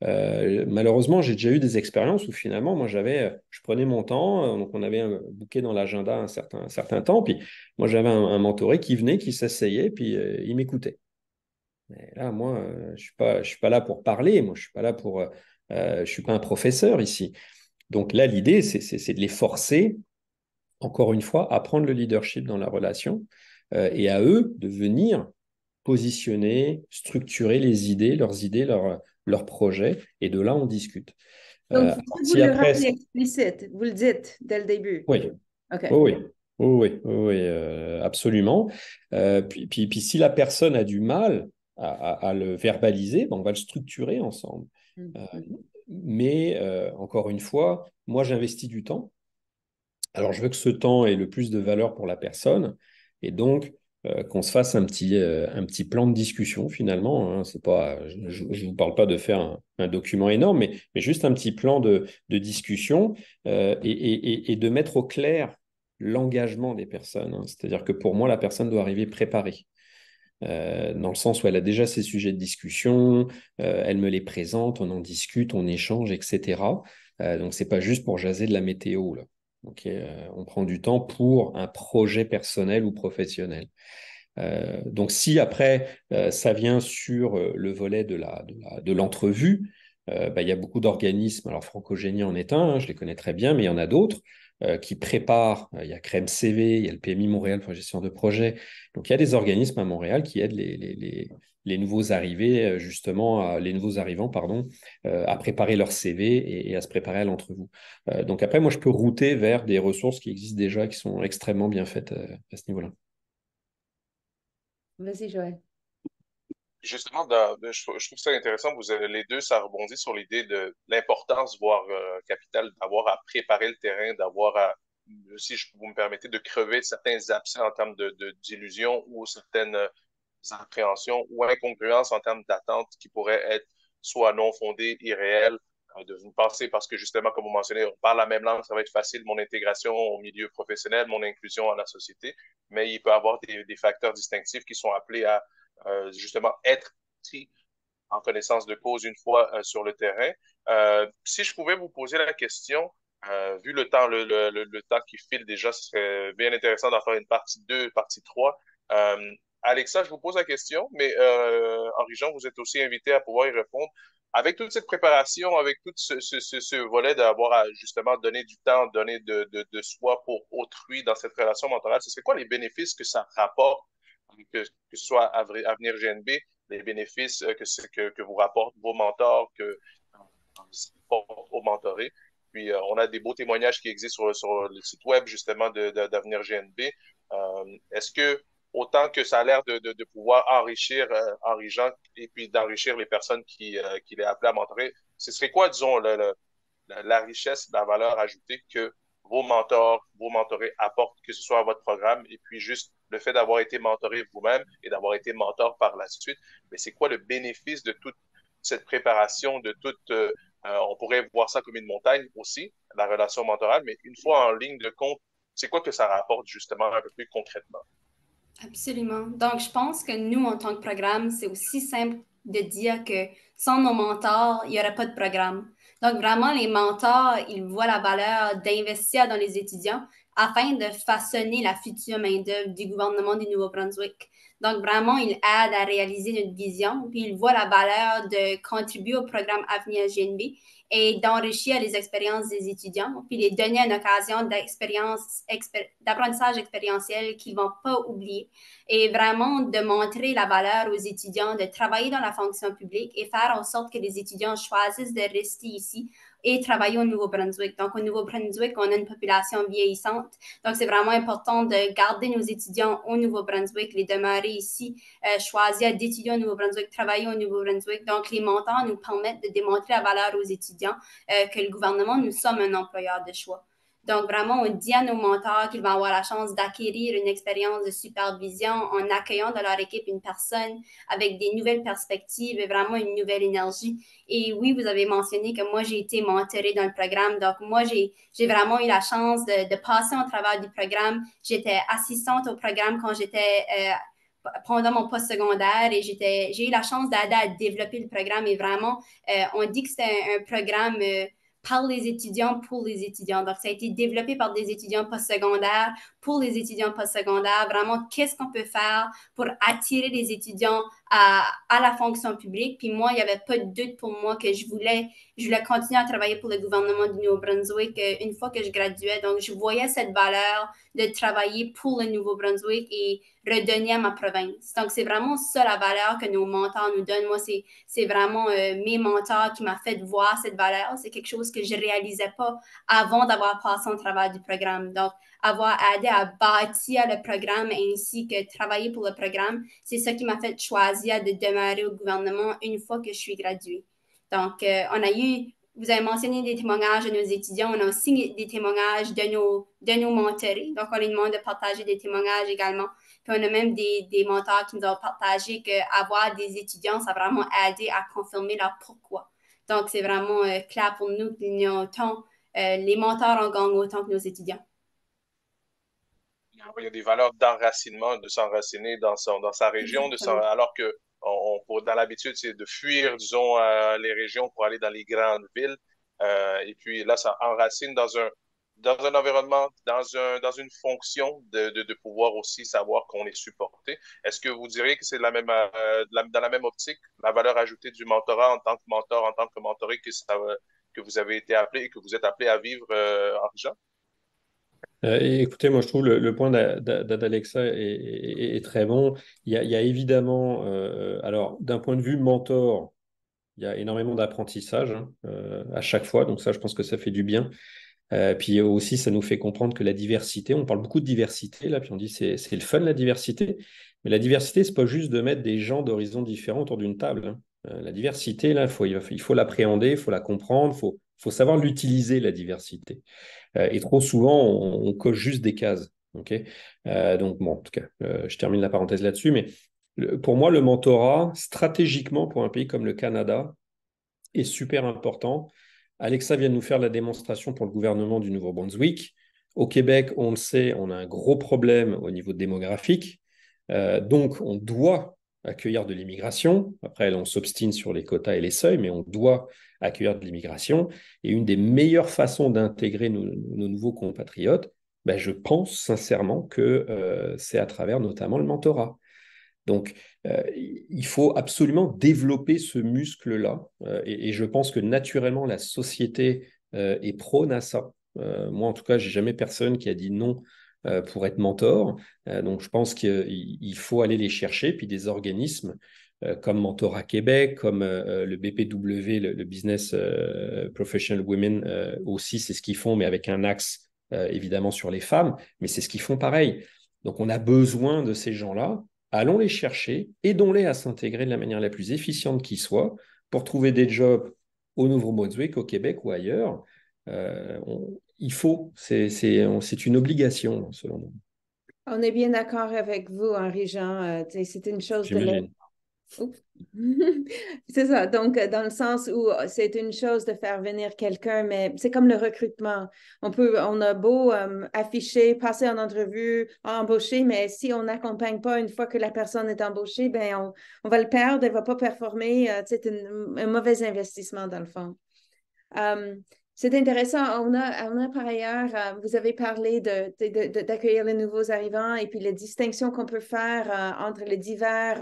Malheureusement, j'ai déjà eu des expériences où finalement, moi, je prenais mon temps, donc on avait booké dans l'agenda un certain temps, puis moi, j'avais un mentoré qui venait, qui s'asseyait, puis il m'écoutait. Mais là, moi, je suis pas là pour parler, moi, je suis pas un professeur ici. Donc là, l'idée, c'est de les forcer, encore une fois, à prendre le leadership dans la relation et à eux de venir positionner, structurer les idées, leurs projets, et de là, on discute. Donc, vous Si le après, rappelez explicite, vous le dites dès le début. oui, OK. oui, oui, absolument. Puis, si la personne a du mal à le verbaliser, ben, on va le structurer ensemble. Euh, Mhm. mais encore une fois, moi, j'investis du temps. Alors, je veux que ce temps ait le plus de valeur pour la personne, et donc qu'on se fasse un petit plan de discussion finalement. Hein. C'est pas, je ne vous parle pas de faire un document énorme, mais juste un petit plan de discussion et de mettre au clair l'engagement des personnes. Hein. C'est-à-dire que pour moi, la personne doit arriver préparée. Dans le sens où elle a déjà ses sujets de discussion, elle me les présente, on en discute, on échange, etc. Donc, c'est pas juste pour jaser de la météo, là. Ok, on prend du temps pour un projet personnel ou professionnel. Donc, si après, ça vient sur le volet de l'entrevue, bah, il y a beaucoup d'organismes. Alors, Francogénie en est un, hein, je les connais très bien, mais il y en a d'autres qui préparent. Il y a Crème CV, il y a le PMI Montréal pour la gestion de projet. Donc, il y a des organismes à Montréal qui aident les nouveaux arrivés, justement, les nouveaux arrivants, pardon, à préparer leur CV et à se préparer à l'entrevue. Donc, après, moi, je peux router vers des ressources qui existent déjà, qui sont extrêmement bien faites à ce niveau-là. Vas-y, Joël. Justement, je trouve ça intéressant. Vous avez les deux, ça rebondit sur l'idée de l'importance, voire capitale, d'avoir à préparer le terrain, d'avoir à, si je vous me permettez, de crever certains abcès en termes d'illusions ou certaines appréhensions ou incongruences en termes d'attentes qui pourraient être soit non fondées, irréelles, de vous penser parce que justement, comme vous mentionnez, on parle la même langue, ça va être facile, mon intégration au milieu professionnel, mon inclusion à la société, mais il peut y avoir des facteurs distinctifs qui sont appelés à justement être pris en connaissance de cause une fois sur le terrain. Si je pouvais vous poser la question, vu le temps, le temps qui file déjà, ce serait bien intéressant d'en faire une partie 2, partie 3. Alexa, je vous pose la question, mais Henri-Jean, vous êtes aussi invité à pouvoir y répondre. Avec toute cette préparation, avec tout ce volet d'avoir à justement donner du temps, donner de soi pour autrui dans cette relation mentorale, ce serait quoi les bénéfices que ça rapporte, que ce soit Avenir GNB, les bénéfices que vous rapportent vos mentors, aux mentorés. Puis, on a des beaux témoignages qui existent sur le site web, justement, d'Avenir GNB. Est-ce que, autant que ça a l'air de pouvoir enrichir Henri-Jean et puis d'enrichir les personnes qui est appelé à mentorer, ce serait quoi, disons, la richesse, la valeur ajoutée que vos mentors, vos mentorés apportent, que ce soit à votre programme, et puis juste le fait d'avoir été mentoré vous-même et d'avoir été mentor par la suite, mais c'est quoi le bénéfice de toute cette préparation, de toute, on pourrait voir ça comme une montagne aussi, la relation mentorale, mais une fois en ligne de compte, c'est quoi que ça rapporte justement un peu plus concrètement? Absolument. Donc, je pense que nous, en tant que programme, c'est aussi simple de dire que sans nos mentors, il n'y aurait pas de programme. Donc, vraiment, les mentors, ils voient la valeur d'investir dans les étudiants afin de façonner la future main-d'œuvre du gouvernement du Nouveau-Brunswick. Donc, vraiment, ils aident à réaliser notre vision, puis ils voient la valeur de contribuer au programme Avenir GNB et d'enrichir les expériences des étudiants, puis les donner une occasion d'apprentissage expérientiel qu'ils ne vont pas oublier et vraiment de montrer la valeur aux étudiants de travailler dans la fonction publique et faire en sorte que les étudiants choisissent de rester ici et travailler au Nouveau-Brunswick. Donc, au Nouveau-Brunswick, on a une population vieillissante. Donc, c'est vraiment important de garder nos étudiants au Nouveau-Brunswick, les demeurer ici, choisir d'étudier au Nouveau-Brunswick, travailler au Nouveau-Brunswick. Donc, les montants nous permettent de démontrer la valeur aux étudiants que le gouvernement, nous sommes un employeur de choix. Donc, vraiment, on dit à nos mentors qu'ils vont avoir la chance d'acquérir une expérience de supervision en accueillant dans leur équipe une personne avec des nouvelles perspectives et vraiment une nouvelle énergie. Et oui, vous avez mentionné que moi, j'ai été mentorée dans le programme. Donc, moi, j'ai vraiment eu la chance de passer en travers du programme. J'étais assistante au programme quand j'étais pendant mon post-secondaire et j'ai eu la chance d'aider à développer le programme. Et vraiment, on dit que c'est un programme par les étudiants pour les étudiants. Donc, ça a été développé par des étudiants postsecondaires pour les étudiants postsecondaires. Vraiment, qu'est-ce qu'on peut faire pour attirer les étudiants à la fonction publique? Puis moi, il n'y avait pas de doute pour moi que je voulais continuer à travailler pour le gouvernement du Nouveau-Brunswick une fois que je graduais. Donc, je voyais cette valeur de travailler pour le Nouveau-Brunswick et redonner à ma province. Donc, c'est vraiment ça la valeur que nos mentors nous donnent. Moi, c'est vraiment mes mentors qui m'ont fait voir cette valeur. C'est quelque chose que je ne réalisais pas avant d'avoir passé au travers du programme. Donc, avoir aidé à bâtir le programme ainsi que travailler pour le programme, c'est ça qui m'a fait choisir de demeurer au gouvernement une fois que je suis graduée. Donc, on a eu, vous avez mentionné des témoignages de nos étudiants, on a aussi des témoignages de nos mentorés. Donc, on les demande de partager des témoignages également. Puis, on a même des mentors qui nous ont partagé qu'avoir des étudiants, ça a vraiment aidé à confirmer leur pourquoi. Donc, c'est vraiment clair pour nous que les mentors en gagnent autant que nos étudiants. Il y a des valeurs d'enracinement, de s'enraciner dans sa région, alors que dans l'habitude, c'est de fuir, disons, les régions pour aller dans les grandes villes. Et puis là, ça enracine dans un environnement, dans une fonction de pouvoir aussi savoir qu'on est supporté. Est-ce que vous diriez que c'est dans la même optique, la valeur ajoutée du mentorat en tant que mentor, en tant que mentoré, que vous avez été appelé et que vous êtes appelé à vivre en région? Écoutez, moi je trouve le point d'Alexa est très bon. Il y a évidemment, alors d'un point de vue mentor, il y a énormément d'apprentissage hein, à chaque fois, donc ça je pense que ça fait du bien. Puis aussi ça nous fait comprendre que la diversité, on parle beaucoup de diversité là, puis on dit c'est le fun la diversité, mais la diversité c'est pas juste de mettre des gens d'horizons différents autour d'une table. Hein. La diversité là, il faut l'appréhender, il faut la comprendre, faut savoir l'utiliser la diversité. Et trop souvent, on coche juste des cases. Okay. Donc, bon, en tout cas, je termine la parenthèse là-dessus. Mais pour moi, le mentorat, stratégiquement pour un pays comme le Canada, est super important. Alexa vient de nous faire la démonstration pour le gouvernement du Nouveau-Brunswick. Au Québec, on le sait, on a un gros problème au niveau démographique. Donc, on doit accueillir de l'immigration. Après, on s'obstine sur les quotas et les seuils, mais on doit accueillir de l'immigration. Et une des meilleures façons d'intégrer nos nouveaux compatriotes, ben, je pense sincèrement que c'est à travers notamment le mentorat. Donc, il faut absolument développer ce muscle-là. Et je pense que naturellement, la société est prône à ça. Moi, en tout cas, j'ai jamais personne qui a dit non pour être mentor. Donc, je pense qu'il faut aller les chercher. Puis des organismes comme Mentorat Québec, comme le BPW, le Business Professional Women aussi, c'est ce qu'ils font, mais avec un axe évidemment sur les femmes. Mais c'est ce qu'ils font pareil. Donc, on a besoin de ces gens-là. Allons les chercher, aidons-les à s'intégrer de la manière la plus efficiente qui soit pour trouver des jobs au Nouveau-Brunswick, au Québec ou ailleurs. Il faut, c'est une obligation selon nous. On est bien d'accord avec vous, Henri-Jean. C'est une chose de J'imagine. C'est ça. Donc, dans le sens où c'est une chose de faire venir quelqu'un, mais c'est comme le recrutement. On a beau afficher, passer en entrevue, embaucher, mais si on n'accompagne pas une fois que la personne est embauchée, ben on va le perdre, elle ne va pas performer. C'est un mauvais investissement dans le fond. C'est intéressant. On a par ailleurs, vous avez parlé d'accueillir les nouveaux arrivants et puis les distinctions qu'on peut faire entre les divers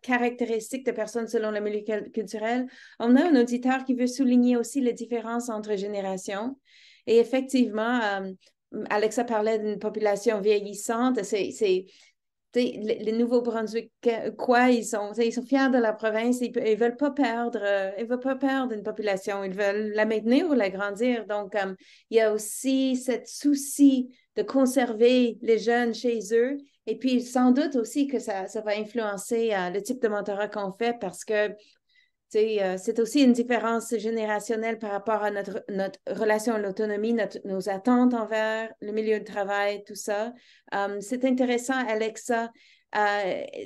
caractéristiques de personnes selon le milieu culturel. On a un auditeur qui veut souligner aussi les différences entre générations. Et effectivement, Alexa parlait d'une population vieillissante. Les Nouveaux-Brunswickois, ils sont fiers de la province, ils veulent pas perdre, une population, ils veulent la maintenir ou l'agrandir. Donc, il y a aussi cette souci de conserver les jeunes chez eux. Et puis, sans doute aussi que ça va influencer le type de mentorat qu'on fait parce que C'est aussi une différence générationnelle par rapport à notre relation à l'autonomie, nos attentes envers le milieu de travail, tout ça. C'est intéressant, Alexa.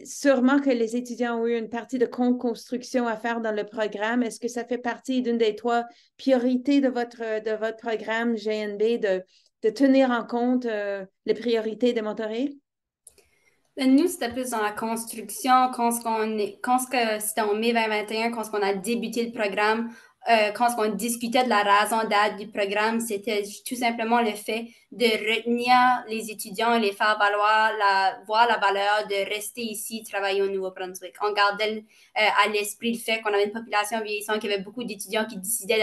Sûrement que les étudiants ont eu une partie de co-construction à faire dans le programme. Est-ce que ça fait partie d'une des 3 priorités de votre programme GNB de tenir en compte les priorités de Monterey? Nous, c'était plus dans la construction, c'était en mai 2021, quand on a débuté le programme, quand on discutait de la raison d'être du programme, c'était tout simplement le fait de retenir les étudiants et les faire voir la valeur de rester ici, travailler au Nouveau-Brunswick. On gardait à l'esprit le fait qu'on avait une population vieillissante, qu'il y avait beaucoup d'étudiants qui décidaient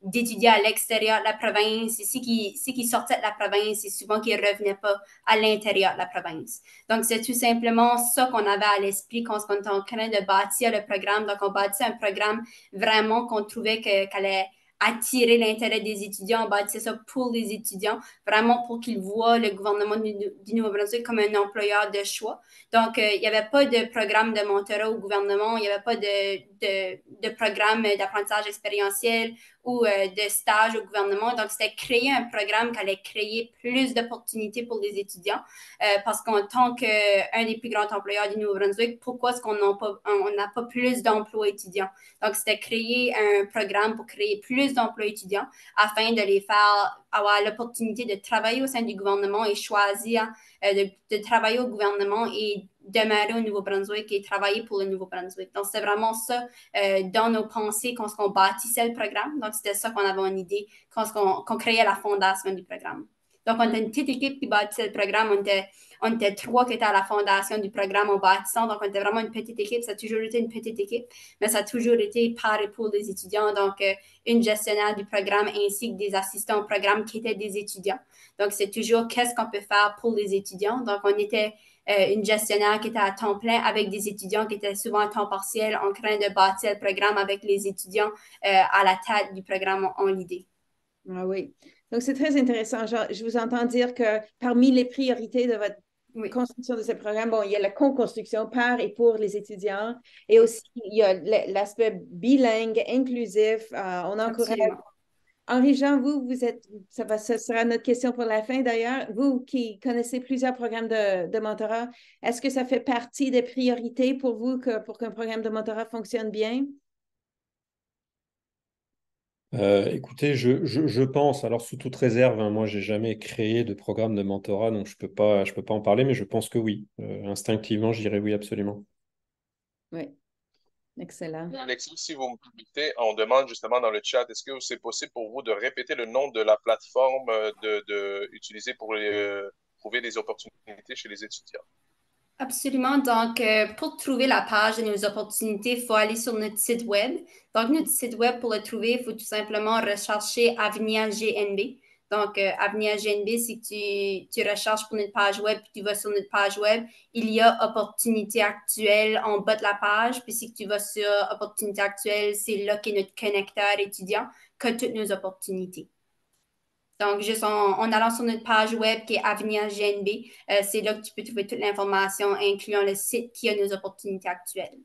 d'étudier à l'extérieur de la province. Et ceux qui sortaient de la province, c'est souvent qu'ils ne revenaient pas à l'intérieur de la province. Donc, c'est tout simplement ça qu'on avait à l'esprit quand on était en train de bâtir le programme. Donc, on bâtissait un programme vraiment qu'on trouvait qu'elle allait attirer l'intérêt des étudiants. On bâtissait ça pour les étudiants, vraiment pour qu'ils voient le gouvernement du Nouveau-Brunswick comme un employeur de choix. Donc, il n'y avait pas de programme de mentorat au gouvernement, il n'y avait pas de programme d'apprentissage expérientiel ou de stage au gouvernement. Donc, c'était créer un programme qui allait créer plus d'opportunités pour les étudiants parce qu'en tant qu'un des plus grands employeurs du Nouveau-Brunswick, pourquoi est-ce qu'on n'a pas plus d'emplois étudiants? Donc, c'était créer un programme pour créer plus d'emplois étudiants afin de les faire avoir l'opportunité de travailler au sein du gouvernement et choisir de travailler au gouvernement et demeurer au Nouveau-Brunswick et travailler pour le Nouveau-Brunswick. Donc, c'est vraiment ça dans nos pensées quand on bâtissait le programme. Donc, c'était ça qu'on avait en idée quand on créait la fondation du programme. Donc, on était une petite équipe qui bâtissait le programme. On était 3 qui étaient à la fondation du programme en bâtissant. Donc, on était vraiment une petite équipe. Ça a toujours été une petite équipe, mais ça a toujours été par et pour les étudiants. Donc, une gestionnaire du programme ainsi que des assistants au programme qui étaient des étudiants. Donc, c'est toujours qu'est-ce qu'on peut faire pour les étudiants. Donc, on était une gestionnaire qui était à temps plein avec des étudiants qui étaient souvent à temps partiel en train de bâtir le programme avec les étudiants à la tête du programme en l'idée. Ah oui. Donc, c'est très intéressant. Je vous entends dire que parmi les priorités de votre construction de ce programme, bon, il y a la co-construction par et pour les étudiants et aussi il y a l'aspect bilingue, inclusif. On encourage. Henri-Jean, ce sera notre question pour la fin d'ailleurs. Vous qui connaissez plusieurs programmes de mentorat, est-ce que ça fait partie des priorités pour vous pour qu'un programme de mentorat fonctionne bien? Écoutez, je pense, alors sous toute réserve, hein, moi j'ai jamais créé de programme de mentorat, donc je peux pas en parler, mais je pense que oui. Instinctivement, je dirais oui, absolument. Oui, excellent. Alexis, si vous me permettez, on demande justement dans le chat, est-ce que c'est possible pour vous de répéter le nom de la plateforme utilisée pour trouver des opportunités chez les étudiants? Absolument. Donc, pour trouver la page de nos opportunités, il faut aller sur notre site web. Donc, notre site web, pour le trouver, il faut tout simplement rechercher Avenir GNB. Donc, Avenir GNB, si tu recherches pour notre page web, puis tu vas sur notre page web, il y a Opportunités actuelles en bas de la page. Puis, si tu vas sur Opportunités actuelles, c'est là qu'est notre connecteur étudiant qui a toutes nos opportunités. Donc, juste en allant sur notre page web qui est Avenir GNB, c'est là que tu peux trouver toute l'information, incluant le site qui a nos opportunités actuelles.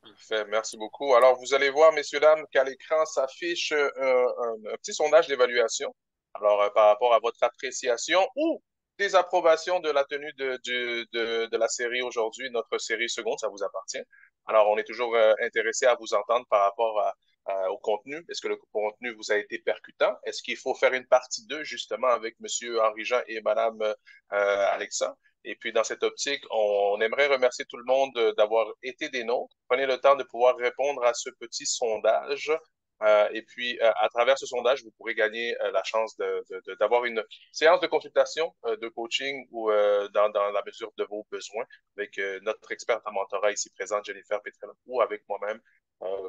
Parfait, merci beaucoup. Alors, vous allez voir, messieurs, dames, qu'à l'écran s'affiche un petit sondage d'évaluation. Alors, par rapport à votre appréciation ou désapprobation de la tenue de la série aujourd'hui, notre série seconde, ça vous appartient. Alors, on est toujours intéressé à vous entendre par rapport au contenu. Est-ce que le contenu vous a été percutant? Est-ce qu'il faut faire une partie 2 justement avec M. Henri-Jean et Mme Alexa? Et puis, dans cette optique, on aimerait remercier tout le monde d'avoir été des nôtres. Prenez le temps de pouvoir répondre à ce petit sondage. Et puis, à travers ce sondage, vous pourrez gagner la chance d'avoir une séance de consultation, de coaching ou dans la mesure de vos besoins avec notre experte en mentorat ici présente, Jennifer Petrel, ou avec moi-même,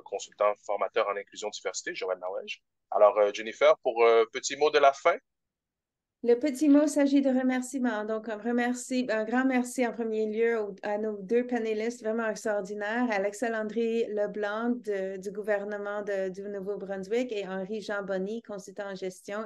consultant formateur en inclusion diversité, Joël Naouège. Alors, Jennifer, pour petit mot de la fin. Le petit mot s'agit de remerciements. Donc, un grand merci en premier lieu à nos 2 panélistes vraiment extraordinaires, Alexa Landry Leblanc du gouvernement du Nouveau-Brunswick et Henri-Jean Bonny, consultant en gestion.